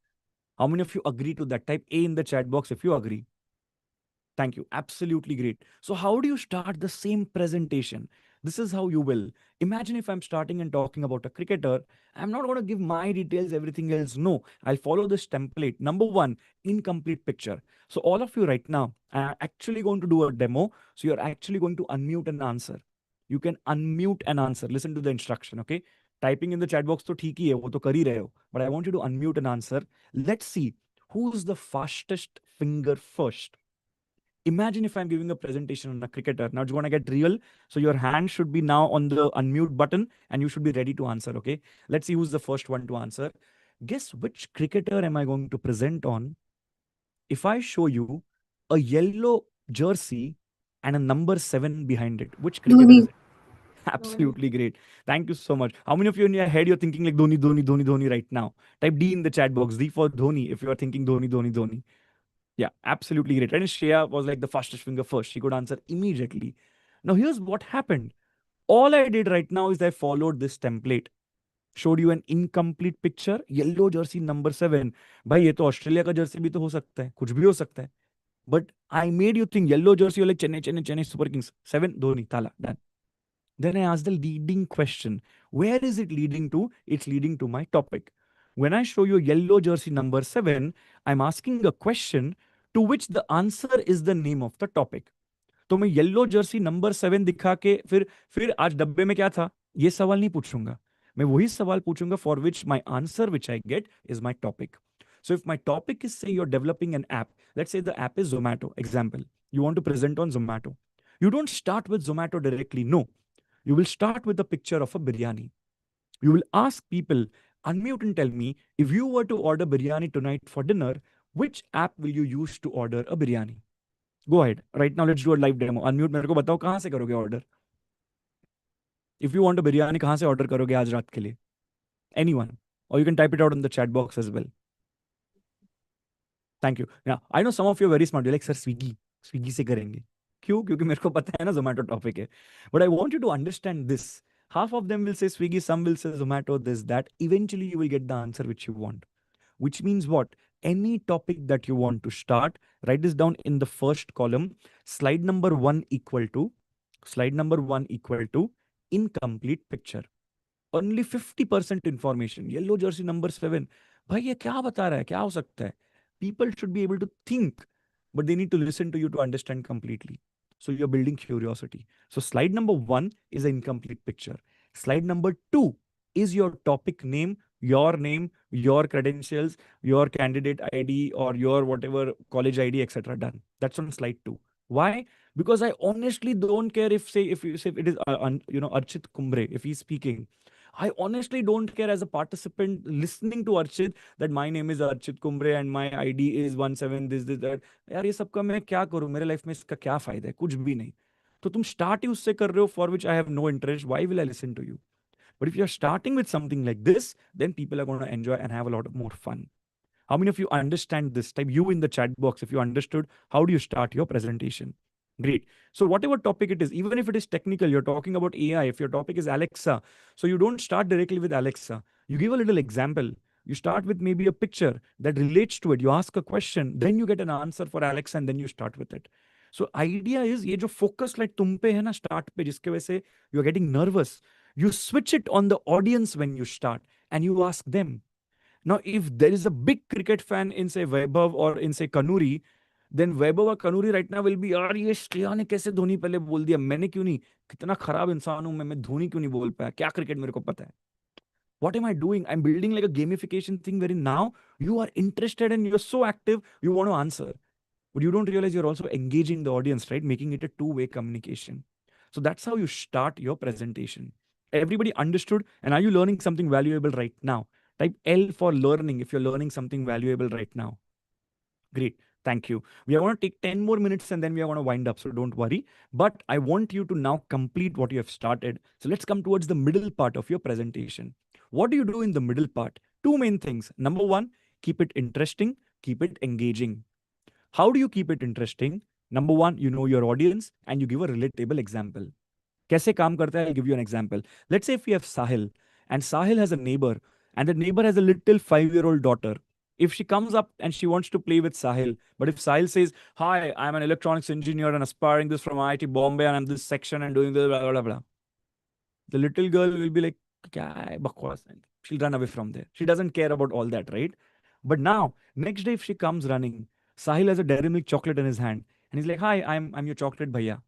How many of you agree to that? Type A in the chat box if you agree. Thank you. Absolutely great. So how do you start the same presentation? This is how you will. Imagine if I'm starting and talking about a cricketer, I'm not going to give my details, everything else. No, I'll follow this template. Number one, incomplete picture. So all of you right now are actually going to do a demo. So you're actually going to unmute and answer. You can unmute and answer. Listen to the instruction, okay? Typing in the chat box to theek hi hai, wo to kar hi rahe ho. But I want you to unmute and answer. Let's see who's the fastest finger first. Imagine if I'm giving a presentation on a cricketer. Now it's going to get real. So your hand should be now on the unmute button and you should be ready to answer. Okay. Let's see who's the first one to answer. Guess which cricketer am I going to present on? If I show you a yellow jersey and a number 7 behind it, which cricketer Dhoni. is it? Absolutely great. Thank you so much. How many of you in your head you're thinking like Dhoni, Dhoni, Dhoni, Dhoni right now? Type D in the chat box. D for Dhoni if you are thinking Dhoni, Dhoni, Dhoni. Yeah, absolutely great. And Shreya was like the fastest finger first. She could answer immediately. Now, here's what happened. All I did right now is I followed this template. Showed you an incomplete picture. Yellow jersey number 7. भाई ये तो Australia का Jersey भी तो हो सकता है, कुछ भी हो सकता है. But I made you think yellow jersey, you're like Chennai, Chennai, Chennai Super Kings. 7, Dhoni, Thala, done. Then I asked the leading question. Where is it leading to? It's leading to my topic. When I show you yellow jersey number 7, I'm asking a question to which the answer is the name of the topic. तो मैं yellow Jersey number 7 दिखा के फिर आज डब्बे में क्या था ये सवाल नहीं पूछूंगा. मैं वही सवाल पूछूंगा for which my answer which I get is my topic. So if my topic is, say, you're developing an app, let's say the app is Zomato, example, you want to present on Zomato. You don't start with Zomato directly, no. You will start with a picture of a biryani. You will ask people, unmute and tell me, if you were to order biryani tonight for dinner, which app will you use to order a biryani? Go ahead. Right now, let's do a live demo. Unmute मेरे को बताओ कहाँ से करोगे order? If you want a biryani, कहाँ से order करोगे आज रात के लिए? Anyone. Or you can type it out in the chat box as well. Thank you. Now, I know some of you are very smart. You're like, sir, Swiggy से करेंगे. क्यों? क्योंकि मेरे को पता है ना Zomato topic है. But I want you to understand this. Half of them will say Swiggy, some will say Zomato, this, that. Eventually, you will get the answer which you want. Which means what? Any topic that you want to start, write this down in the first column. Slide number 1 equal to incomplete picture. Only 50% information. Yellow jersey number 7. भाई ये क्या बता रहा है? क्या हो सकता है? People should be able to think, but they need to listen to you to understand completely. So you're building curiosity. So slide number 1 is an incomplete picture. Slide number 2 is your topic name, your credentials, your candidate ID, or your whatever college ID, etc. Done. That's on slide 2. Why? Because I honestly don't care if it is Archit Kumbre, if he's speaking. I honestly don't care as a participant listening to Archit that my name is Archit Kumbre and my ID is 17 this that. यार ये सब का मैं क्या करूं? मेरे life में इसका क्या फायदा है? कुछ भी नहीं. तो तुम स्टार्ट ही उससे कर रहे हो for which I have no interest. Why will I listen to you? But if you're starting with something like this, then people are going to enjoy and have a lot more fun. How many of you understand this? Type you in the chat box if you understood. How do you start your presentation? Great. So whatever topic it is, even if it is technical, you're talking about AI, if your topic is Alexa, so you don't start directly with Alexa. You give a little example. You start with maybe a picture that relates to it. You ask a question, then you get an answer for Alexa, and then you start with it. So idea is ये जो focus like तुम पे है ना start पे जिसके वजह से you are getting nervous. You switch it on the audience when you start and you ask them. Now, if there is a big cricket fan in say Vaibhav or in say Kanuri, then Vaibhav or Kanuri right now will be, यार ये श्रेया ने कैसे धोनी पहले बोल दिया, मैंने क्यों नहीं, कितना खराब इंसान हूं मैं धोनी क्यों नहीं बोल पाया, क्या क्रिकेट मेरे को पता है. What am I doing? I'm building like a gamification thing wherein now you are interested and you're so active, you want to answer. But you don't realize you're also engaging the audience, right? Making it a two-way communication. So that's how you start your presentation. Everybody understood? And are you learning something valuable right now? Type L for learning if you're learning something valuable right now. Great. Thank you. We are going to take 10 more minutes and then we are going to wind up. So don't worry. But I want you to now complete what you have started. So let's come towards the middle part of your presentation. What do you do in the middle part? Two main things. Number one, keep it interesting, keep it engaging. How do you keep it interesting? Number one, you know your audience and you give a relatable example. कैसे काम करता है? I'll give you an example. Let's say if we have Sahil, and Sahil has a neighbor, and the neighbor has a little 5-year-old daughter. If she comes up and she wants to play with Sahil, but if Sahil says, "Hi, I'm an electronics engineer and aspiring this from IIT Bombay, and I'm this section and doing this, blah, blah, blah, blah," the little girl will be like, "Kya hai, bakwas?" And she'll run away from there. She doesn't care about all that, right? But now, next day, if she comes running, Sahil has a Dairy Milk chocolate in his hand, and he's like, "Hi, I'm your chocolate bhaiya."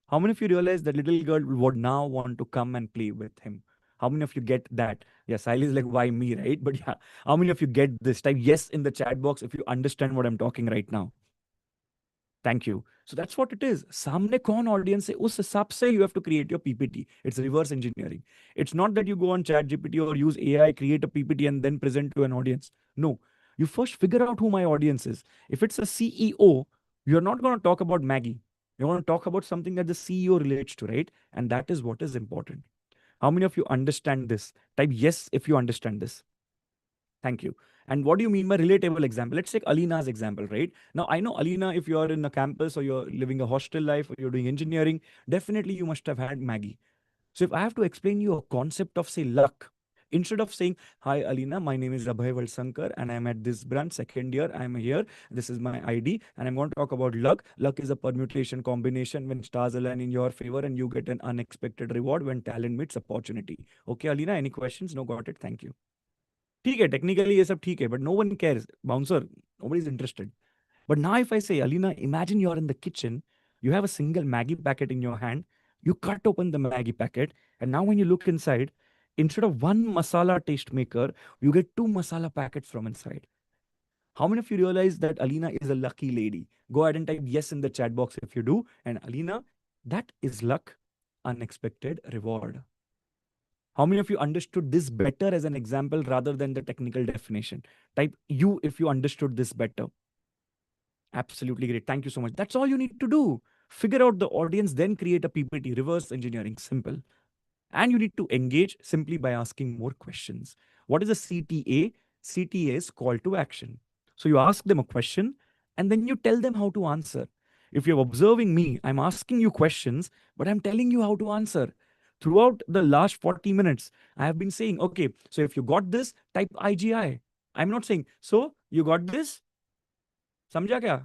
How many of you realize that little girl would now want to come and play with him? How many of you get that? Yeah, Sahil is like, why me, right? But yeah, how many of you get this? Type yes in the chat box if you understand what I'm talking right now. Thank you. So that's what it is. सामने कौन audience है उस हिसाब से you have to create your PPT. It's reverse engineering. It's not that you go on ChatGPT or use AI, create a PPT and then present to an audience. No, you first figure out who my audience is. If it's a CEO, you're not going to talk about Maggie. You're going to talk about something that the CEO relates to, right? And that is what is important. How many of you understand this? Type yes if you understand this. Thank you. And what do you mean by relatable example? Let's take Alina's example, right? Now, I know, Alina, if you're in a campus or you're living a hostel life or you're doing engineering, definitely you must have had Maggie. So if I have to explain you a concept of, say, luck, instead of saying, "Hi, Alina, my name is Abhay Valsangkar and I'm at this branch, second year, I'm here, this is my ID, and I'm going to talk about luck. Luck is a permutation combination when stars align in your favor and you get an unexpected reward when talent meets opportunity." Okay, Alina, any questions? No, got it. Thank you. ठीक है, technically ये सब ठीक है, but no one cares. Bouncer, nobody's interested. But now if I say, Alina, imagine you're in the kitchen, you have a single Maggie packet in your hand, you cut open the Maggie packet, and now when you look inside, instead of one masala taste maker, you get 2 masala packets from inside. How many of you realize that Alina is a lucky lady? Go ahead and type yes in the chat box if you do. And Alina, that is luck, unexpected reward. How many of you understood this better as an example rather than the technical definition? Type you if you understood this better. Absolutely great. Thank you so much. That's all you need to do. Figure out the audience, then create a PPT. Reverse engineering, simple. And you need to engage simply by asking more questions. What is a CTA? CTA is call to action. So you ask them a question and then you tell them how to answer. If you're observing me, I'm asking you questions, but I'm telling you how to answer. Throughout the last 40 minutes, I have been saying, okay, so if you got this, type IGI. I'm not saying, so you got this? समझा क्या?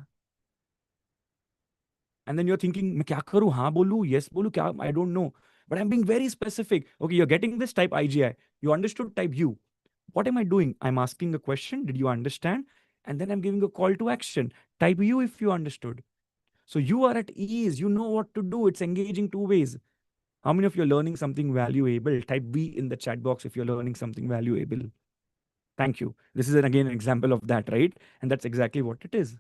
And then you're thinking, मैं क्या करूँ? हाँ बोलूँ, yes बोलूँ, क्या? I don't know. But I'm being very specific. Okay, you're getting this, type IGI. You understood, type U. What am I doing? I'm asking a question. Did you understand? And then I'm giving a call to action. Type U if you understood. So you are at ease. You know what to do. It's engaging 2 ways. How many of you are learning something valuable? Type B in the chat box if you're learning something valuable. Thank you. This is again an example of that, right? And that's exactly what it is.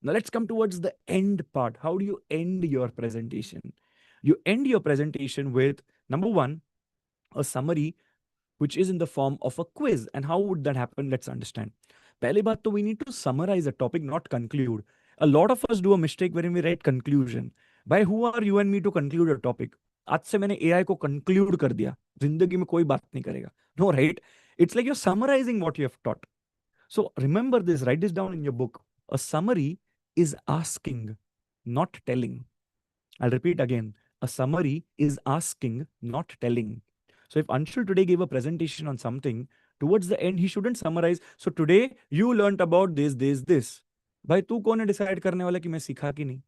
Now let's come towards the end part. How do you end your presentation? You end your presentation with, number 1, a summary, which is in the form of a quiz. And how would that happen? Let's understand. पहले बात तो we need to summarize a topic, not conclude. A lot of us do a mistake wherein we write conclusion. By who are you and me to conclude a topic? आज से मैंने AI को conclude कर दिया. जिंदगी में कोई बात नहीं करेगा. No, right? It's like you're summarizing what you have taught. So remember this, write this down in your book. A summary is asking, not telling. I'll repeat again. A summary is asking, not telling. So if Anshul today gave a presentation on something, towards the end, he shouldn't summarize. So today you learned about this, this, this. भाई तू कौन है decide करने वाला कि मैं सीखा कि नहीं?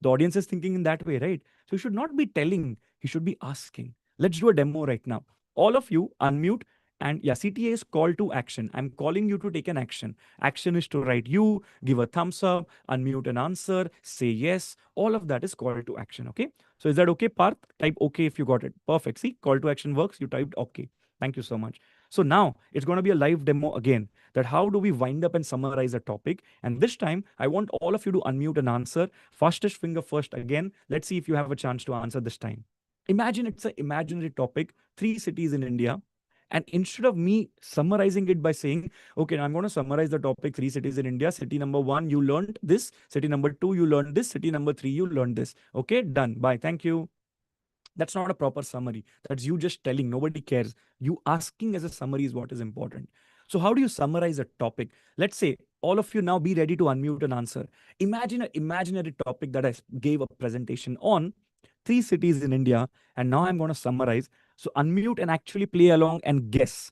The audience is thinking in that way, right? So he should not be telling, he should be asking. Let's do a demo right now. All of you unmute. And yeah, CTA is call to action. I'm calling you to take an action. Action is to write you, give a thumbs up, unmute an answer, say yes. All of that is call to action. Okay. So is that okay, Parth? Type okay if you got it. Perfect. See, call to action works. You typed okay. Thank you so much. So now it's going to be a live demo again, that how do we wind up and summarize a topic? And this time I want all of you to unmute and answer. Fastest finger first again. Let's see if you have a chance to answer this time. Imagine it's an imaginary topic, 3 cities in India. And instead of me summarizing it by saying, okay, now I'm going to summarize the topic, 3 cities in India. City number 1, you learned this. City number 2, you learned this. City number 3, you learned this. Okay, done. Bye. Thank you. That's not a proper summary. That's you just telling. Nobody cares. You asking as a summary is what is important. So how do you summarize a topic? Let's say all of you now be ready to unmute and answer. Imagine an imaginary topic that I gave a presentation on. 3 cities in India. And now I'm going to summarize. So unmute and actually play along and guess.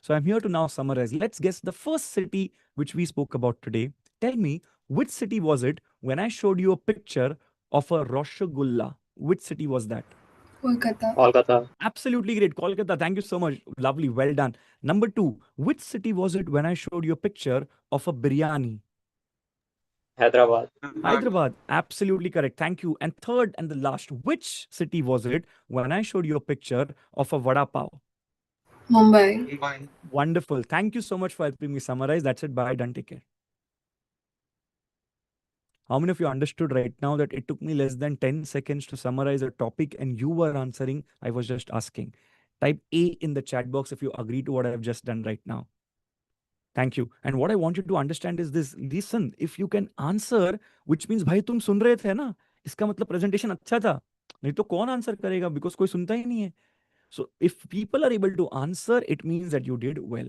So I'm here to now summarize. Let's guess the first city which we spoke about today. Tell me, which city was it when I showed you a picture of a Rasgulla? Which city was that? Kolkata. Absolutely great. Kolkata. Thank you so much. Lovely. Well done. Number 2, which city was it when I showed you a picture of a biryani? Hyderabad. Hyderabad. Absolutely correct. Thank you. And third and the last, which city was it when I showed you a picture of a vada pav? Mumbai. Wonderful. Thank you so much for helping me summarize. That's it. Bye. Done. Take care. How many of you understood right now that it took me less than 10 seconds to summarize a topic and you were answering? I was just asking. Type A in the chat box if you agree to what I've just done right now. Thank you. And what I want you to understand is this. Listen, if you can answer, which means भाई तुम सुन रहे थे ना, इसका मतलब presentation अच्छा था. नहीं तो कौन answer करेगा? Because कोई सुनता ही नहीं है. So if people are able to answer, it means that you did well.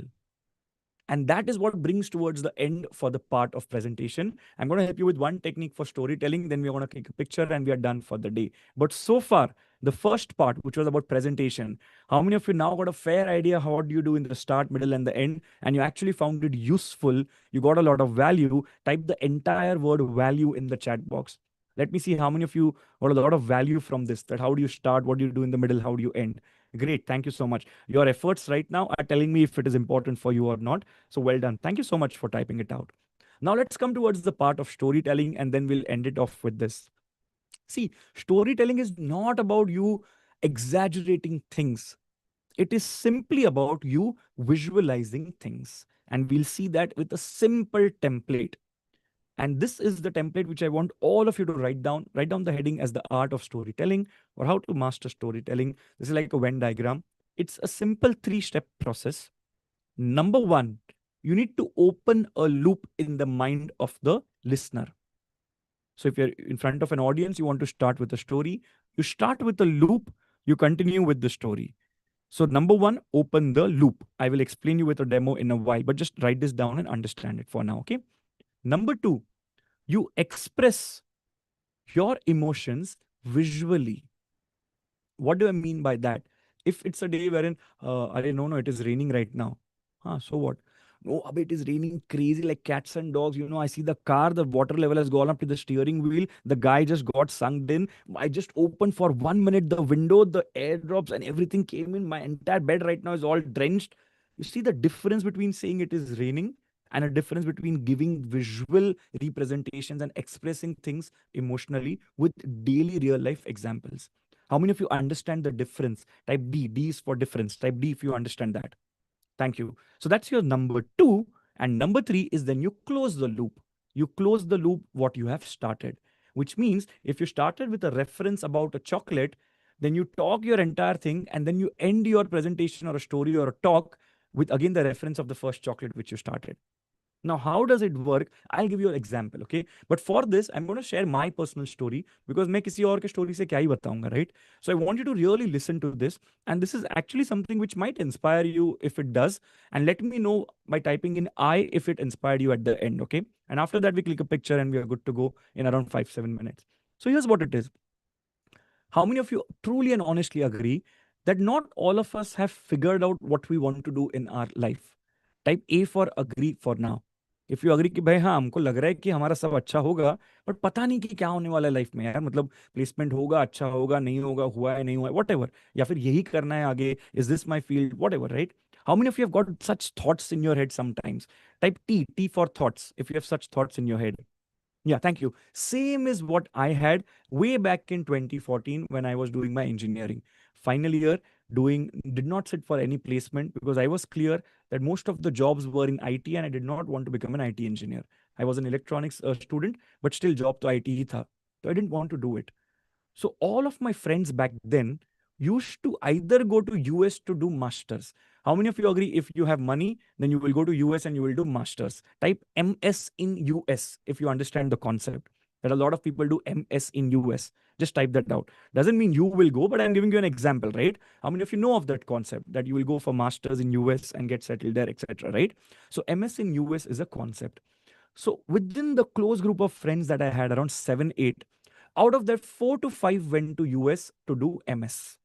And that is what brings towards the end for the part of presentation. I'm going to help you with one technique for storytelling. Then we're going to take a picture and we are done for the day. But so far, the first part, which was about presentation, how many of you now got a fair idea how do you do in the start, middle, and the end? And you actually found it useful. You got a lot of value. Type the entire word value in the chat box. Let me see how many of you got a lot of value from this. That how do you start? What do you do in the middle? How do you end? Great. Thank you so much. Your efforts right now are telling me if it is important for you or not. So well done. Thank you so much for typing it out. Now let's come towards the part of storytelling and then we'll end it off with this. See, storytelling is not about you exaggerating things. It is simply about you visualizing things. And we'll see that with a simple template. And this is the template which I want all of you to write down. Write down the heading as the art of storytelling or how to master storytelling. This is like a Venn diagram. It's a simple 3-step process. Number 1, you need to open a loop in the mind of the listener. So if you're in front of an audience, you want to start with a story. You start with a loop, you continue with the story. So number 1, open the loop. I will explain you with a demo in a while, but just write this down and understand it for now, okay? Number 2, you express your emotions visually. What do I mean by that? If it's a day wherein, I don't know, it is raining right now. So what? No, Abhay, it is raining crazy like cats and dogs. You know, I see the car, the water level has gone up to the steering wheel. The guy just got sunk in. I just opened for 1 minute the window, the airdrops and everything came in. My entire bed right now is all drenched. You see the difference between saying it is raining and a difference between giving visual representations and expressing things emotionally with daily real life examples. How many of you understand the difference? Type D. D is for difference. Type D if you understand that. Thank you. So that's your number 2. And number 3 is then you close the loop. You close the loop what you have started, which means if you started with a reference about a chocolate, then you talk your entire thing and then you end your presentation or a story or a talk with again the reference of the first chocolate which you started. Now, how does it work? I'll give you an example, okay? But for this, I'm going to share my personal story because मैं किसी और के story से क्या ही बताऊंगा, right? So I want you to really listen to this. And this is actually something which might inspire you if it does. And let me know by typing in I if it inspired you at the end, okay? And after that, we click a picture and we are good to go in around 5-7 minutes. So here's what it is. How many of you truly and honestly agree that not all of us have figured out what we want to do in our life? Type A for agree for now. If you agree कि भाई हाँ हमको लग रहा है कि हमारा सब अच्छा होगा बट पता नहीं कि क्या होने वाला है लाइफ में यार, मतलब प्लेसमेंट होगा, अच्छा होगा, नहीं होगा, हुआ है, नहीं हुआ है, वट एवर, या फिर यही करना है आगे, is this my field, what ever, right? How many of you have got such thoughts in your head sometimes? Type T, T for thoughts, if you have such thoughts in your head. Yeah, thank you. Same is what I had way back in 2014 when I was doing my engineering. Final year, did not sit for any placement because I was clear that most of the jobs were in IT and I did not want to become an IT engineer. I was an electronics student, but still job to IT hi tha. So I didn't want to do it. So all of my friends back then used to either go to US to do masters. How many of you agree if you have money, then you will go to US and you will do masters? Type MS in US if you understand the concept. That a lot of people do MS in US. Just type that out. Doesn't mean you will go, but I'm giving you an example, right? How many of you know of that concept that you will go for masters in US and get settled there, etc., right? So MS in US is a concept. So within the close group of friends that I had, around 7, 8, Out of that, 4 to 5 went to US to do MS.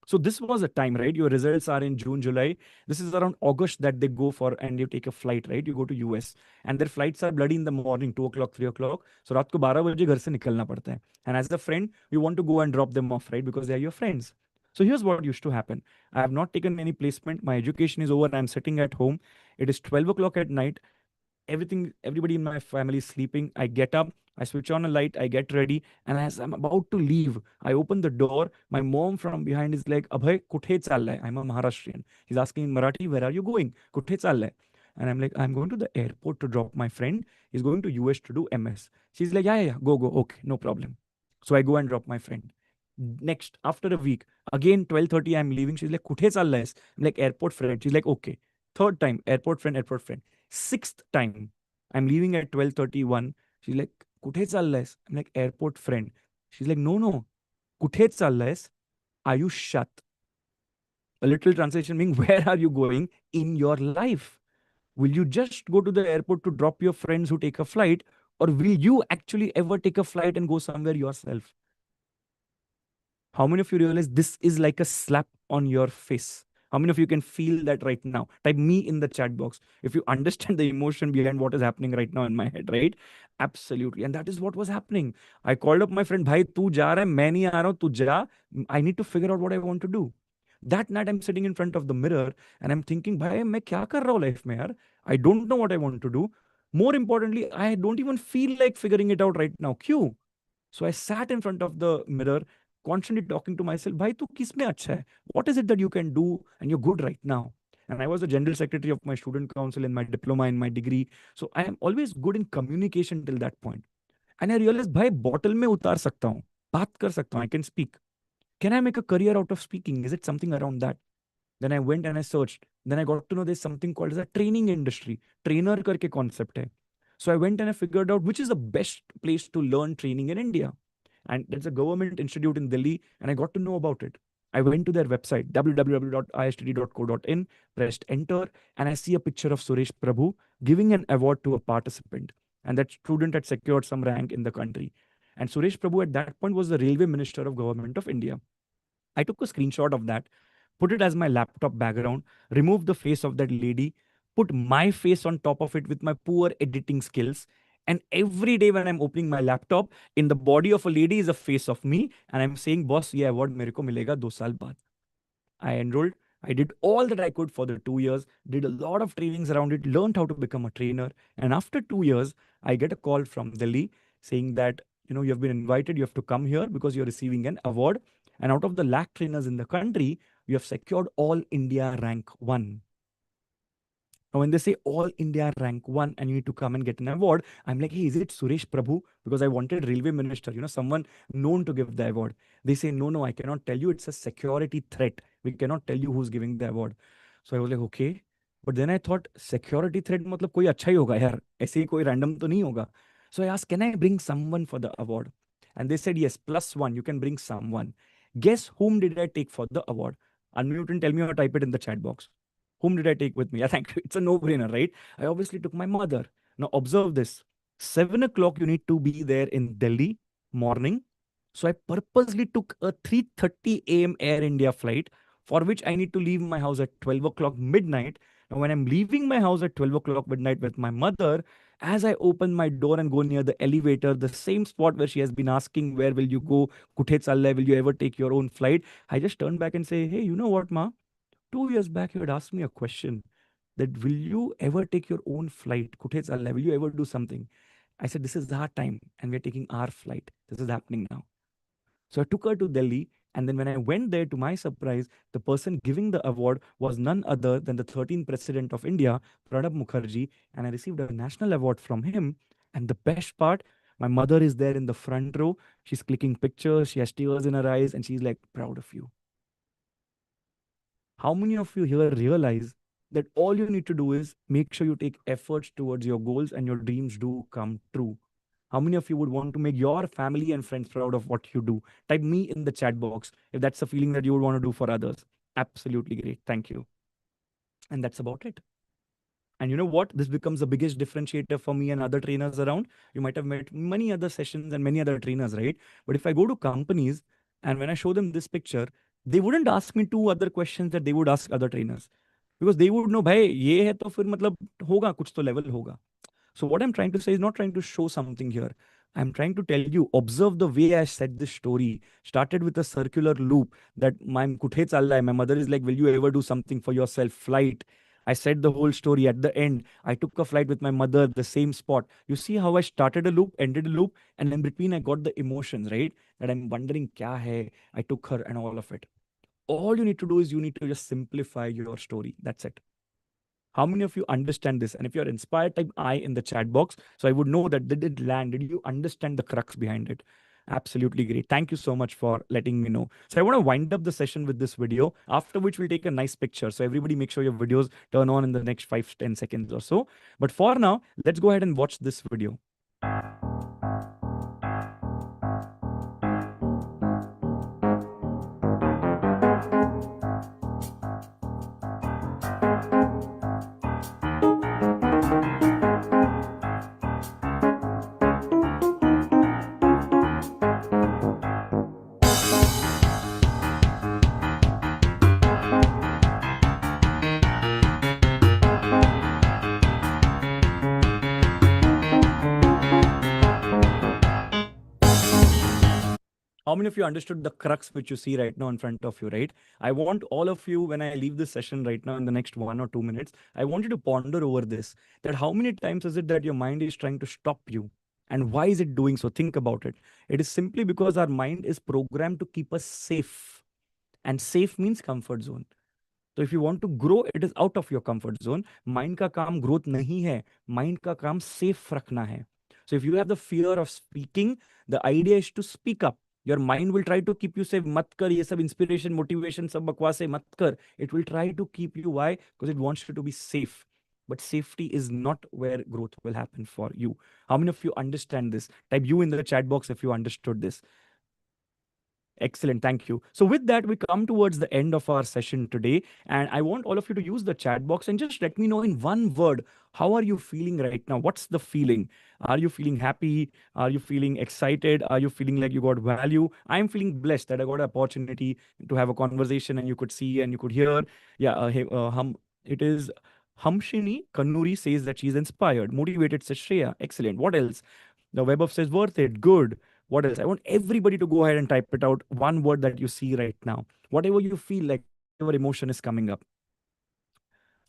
So this was a time, right? Your results are in June, July. This is around August that they go for, and you take a flight, right? You go to US, and their flights are bloody in the morning, 2 o'clock, 3 o'clock. So रात को 12 बजे घर से निकलना पड़ता है. And as a friend, you want to go and drop them off, right? Because they are your friends. So here's what used to happen. I have not taken any placement. My education is over. I'm sitting at home. It is 12 o'clock at night. Everybody in my family is sleeping. I get up, I switch on a light, I get ready, and as I'm about to leave, I open the door. My mom from behind is like, Abhay, kuthe chal I'm a Maharashtrian. He's asking in Marathi, where are you going? Kuthe chal And I'm like, I'm going to the airport to drop my friend. He's going to US to do MS. She's like, yeah, go. Okay, no problem. So I go and drop my friend. Next, after a week, again 12:30, I'm leaving. She's like, kuthe chal I'm like, airport friend. She's like, okay. Third time, airport friend. Sixth time, I'm leaving at 12:31. She's like, Kuthe challais? I'm like, airport friend. She's like, no. Kuthe challais? Ayushat. A little translation meaning, where are you going in your life? Will you just go to the airport to drop your friends who take a flight? Or will you actually ever take a flight and go somewhere yourself? How many of you realize this is like a slap on your face? How many of you can feel that right now? Type me in the chat box if you understand the emotion behind what is happening right now in my head, right? Absolutely. And that is what was happening. I called up my friend, Bhai, tu ja raha hai, main nahi aa raha hu, tu ja. I need to figure out what I want to do. That night, I'm sitting in front of the mirror and I'm thinking, Bhai, main kya kar raha hu life mein yaar? I don't know what I want to do. More importantly, I don't even feel like figuring it out right now. Kyun? So I sat in front of the mirror, constantly talking to myself, Bhai, tu kisme acha hai? What is it that you can do and you're good right now? And I was the general secretary of my student council in my diploma, in my degree. So I am always good in communication till that point. And I realized, Bhai, bottle mein utar sakta hu. Baat kar sakta hu. I can speak. Can I make a career out of speaking? Is it something around that? Then I went and I searched. Then I got to know there's something called as a training industry. Trainer karke concept hai. So I went and I figured out which is the best place to learn training in India. And there's a government institute in Delhi, and I got to know about it. I went to their website, www.istd.co.in, pressed enter, and I see a picture of Suresh Prabhu giving an award to a participant. And that student had secured some rank in the country. And Suresh Prabhu at that point was the Railway Minister of Government of India. I took a screenshot of that, put it as my laptop background, removed the face of that lady, put my face on top of it with my poor editing skills. And every day when I'm opening my laptop, in the body of a lady is a face of me. And I'm saying, boss, ye award mere ko milega 2 saal baad. I enrolled. I did all that I could for the 2 years, did a lot of trainings around it, learned how to become a trainer. And after 2 years, I get a call from Delhi saying that, you have been invited, you have to come here because you're receiving an award. And out of the lakh trainers in the country, you have secured all India rank 1. Now, when they say all India rank 1 and you need to come and get an award, I'm like, hey, is it Suresh Prabhu? Because I wanted railway minister, someone known to give the award. They say, no, I cannot tell you. It's a security threat. We cannot tell you who's giving the award. So I was like, okay. But then I thought, security threat matlab koi acha hi hoga yaar. Aise hi koi random to nahi hoga. So I asked, can I bring someone for the award? And they said, yes, +1, you can bring someone. Guess whom did I take for the award? Unmute and tell me or type it in the chat box. Whom did I take with me? I think it's a no-brainer, right? I obviously took my mother. Now observe this. 7 o'clock, you need to be there in Delhi morning. So I purposely took a 3:30 a.m. Air India flight for which I need to leave my house at 12 o'clock midnight. Now when I'm leaving my house at 12 o'clock midnight with my mother, as I open my door and go near the elevator, the same spot where she has been asking, where will you go? Kuthe challe? Will you ever take your own flight? I just turn back and say, hey, you know what, ma? 2 years back, you had asked me a question that will you ever take your own flight? Kuthe challe? Will you ever do something? I said, this is our time and we're taking our flight. This is happening now. So I took her to Delhi. And then when I went there, to my surprise, the person giving the award was none other than the 13th President of India, Pranab Mukherjee. And I received a national award from him. And the best part, my mother is there in the front row. She's clicking pictures. She has tears in her eyes. And she's like, proud of you. How many of you here realize that all you need to do is make sure you take efforts towards your goals and your dreams do come true? How many of you would want to make your family and friends proud of what you do? Type me in the chat box if that's a feeling that you would want to do for others. Absolutely great. Thank you. And that's about it. And you know what? This becomes the biggest differentiator for me and other trainers around. You might have met many other sessions and many other trainers, right? But if I go to companies and when I show them this picture, they wouldn't ask me two other questions that they would ask other trainers. Because they would know, भाई ये है तो फिर मतलब होगा कुछ तो level होगा. So what I'm trying to say is not trying to show something here. I'm trying to tell you, observe the way I said this story. Started with a circular loop that my kuthe chal raha hai. My mother is like, will you ever do something for yourself? Flight. I said the whole story at the end. I took a flight with my mother, the same spot. You see how I started a loop, ended a loop, and in between I got the emotions, right? That I'm wondering kya hai. I took her and all of it. All you need to do is you need to just simplify your story. That's it. How many of you understand this? And if you're inspired, type I in the chat box. So I would know that did it land? Did you understand the crux behind it? Absolutely great. Thank you so much for letting me know. So I want to wind up the session with this video, after which we'll take a nice picture. So everybody make sure your videos turn on in the next 5 to 10 seconds or so. But for now, let's go ahead and watch this video. How many of you understood the crux which you see right now in front of you, right? I want all of you, when I leave this session right now in the next 1 or 2 minutes, I want you to ponder over this, that how many times is it that your mind is trying to stop you? And why is it doing so? Think about it. It is simply because our mind is programmed to keep us safe. And safe means comfort zone. So if you want to grow, it is out of your comfort zone. Mind ka kaam growth nahi hai. Mind ka kaam safe rakhna hai. So if you have the fear of speaking, the idea is to speak up. Your mind will try to keep you safe. Mat kar, ye sab inspiration, motivation, sab bakwas hai, mat kar. It will try to keep you. Why? Because it wants you to be safe. But safety is not where growth will happen for you. How many of you understand this? Type you in the chat box if you understood this. Excellent. Thank you. So with that, we come towards the end of our session today. And I want all of you to use the chat box and just let me know in one word, how are you feeling right now? What's the feeling? Are you feeling happy? Are you feeling excited? Are you feeling like you got value? I'm feeling blessed that I got an opportunity to have a conversation and you could see and you could hear. Yeah, it is Hamshini Kannuri says that she's inspired, motivated, says Shreya. Excellent. What else? The Web says worth it. Good. What else? I want everybody to go ahead and type it out. One word that you see right now. Whatever you feel like, whatever emotion is coming up.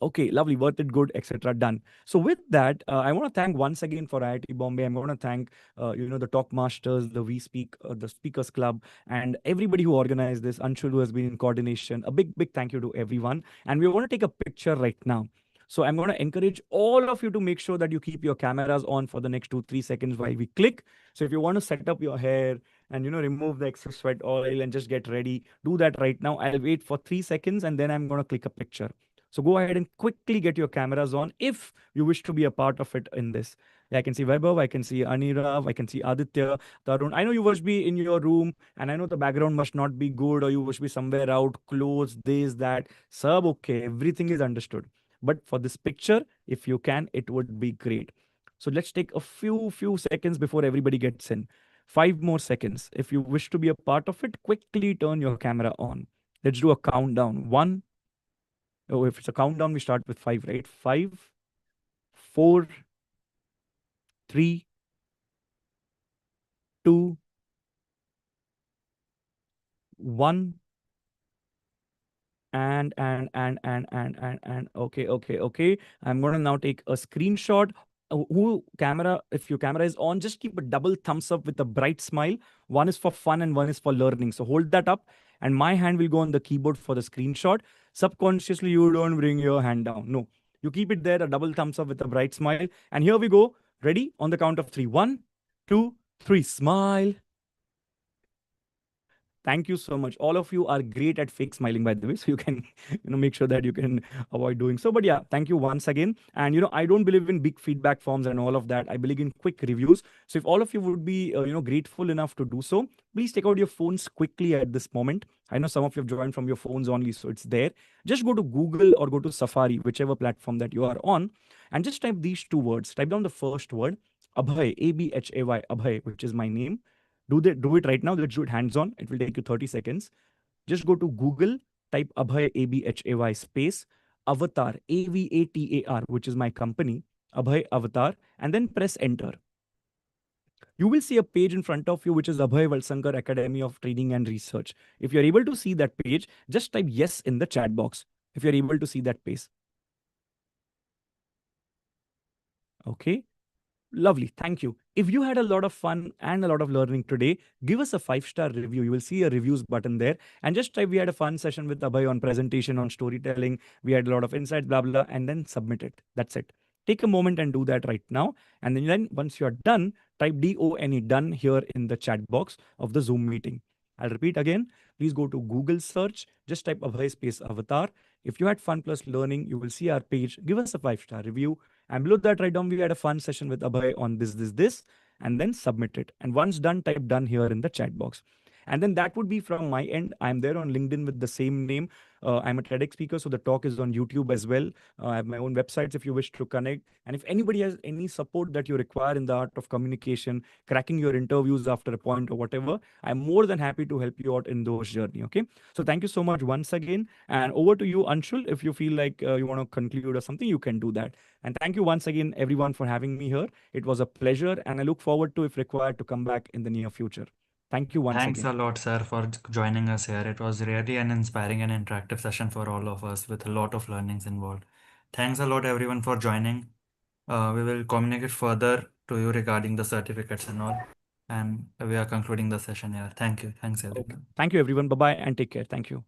Okay, lovely, worth it, good, etc. Done. So with that, I want to thank once again for IIT Bombay. I'm going to thank, the Talkmasters, the We Speak, the Speakers Club, and everybody who organized this. Anshul, who has been in coordination. A big, big thank you to everyone. And we want to take a picture right now. So I'm going to encourage all of you to make sure that you keep your cameras on for the next 2-3 seconds while we click. So if you want to set up your hair and remove the excess sweat oil and just get ready, do that right now. I'll wait for 3 seconds and then I'm going to click a picture. So go ahead and quickly get your cameras on if you wish to be a part of it in this. I can see Vaibhav, I can see Anirav, I can see Aditya, Tarun. I know you must be in your room and I know the background must not be good or you must be somewhere out, close, this, that. Sub, okay, everything is understood. But for this picture, if you can, it would be great. So let's take a few seconds before everybody gets in. 5 more seconds. If you wish to be a part of it, quickly turn your camera on. Let's do a countdown. 1. Oh, if it's a countdown, we start with 5, right? 5, 4, 3, 2, 1. And okay. I'm gonna now take a screenshot. If your camera is on, just keep a double thumbs up with a bright smile. One is for fun and one is for learning. So hold that up and my hand will go on the keyboard for the screenshot. Subconsciously, you don't bring your hand down. No, you keep it there, a double thumbs up with a bright smile. And here we go. Ready? On the count of 3. 1, 2, 3. Smile. Thank you so much. All of you are great at fake smiling, by the way. So you can, make sure that you can avoid doing so. But yeah, thank you once again. And I don't believe in big feedback forms and all of that. I believe in quick reviews. So if all of you would be, grateful enough to do so, please take out your phones quickly at this moment. I know some of you have joined from your phones only, so it's there. Just go to Google or go to Safari, whichever platform that you are on, and just type these two words. Type down the first word, Abhay, Abhay, Abhay, which is my name. Do it right now. Let's do it hands on. It will take you 30 seconds. Just go to Google, type Abhay, Abhay space, Avatar, Avatar, which is my company, Abhay Avatar, and then press enter. You will see a page in front of you, which is Abhay Valsangkar Academy of Training and Research. If you're able to see that page, just type yes in the chat box. If you're able to see that page. Okay. Lovely. Thank you. If you had a lot of fun and a lot of learning today, give us a 5-star review. You will see a reviews button there. And just type, we had a fun session with Abhay on presentation, on storytelling. We had a lot of insights, blah, blah, and then submit it. That's it. Take a moment and do that right now. And then once you're done, type DONE, done, here in the chat box of the Zoom meeting. I'll repeat again. Please go to Google search. Just type Abhay space Avatar. If you had fun plus learning, you will see our page. Give us a 5-star review. And below that, write down, we had a fun session with Abhay on this, and then submit it. And once done, type done here in the chat box. And then that would be from my end. I'm there on LinkedIn with the same name. I'm a TEDx speaker, so the talk is on YouTube as well. I have my own websites if you wish to connect. And if anybody has any support that you require in the art of communication, cracking your interviews after a point or whatever, I'm more than happy to help you out in those journey. Okay. So thank you so much once again. And over to you, Anshul. If you feel like you want to conclude or something, you can do that. And thank you once again, everyone, for having me here. It was a pleasure, and I look forward to, if required, to come back in the near future. Thank you once Thanks again. a lot, sir, for joining us here. It was really an inspiring and interactive session for all of us with a lot of learnings involved. Thanks a lot, everyone, for joining. We will communicate further to you regarding the certificates and all. And we are concluding the session here. Thank you. Thanks, Okay. everyone. Thank you, everyone. Bye-bye and take care. Thank you.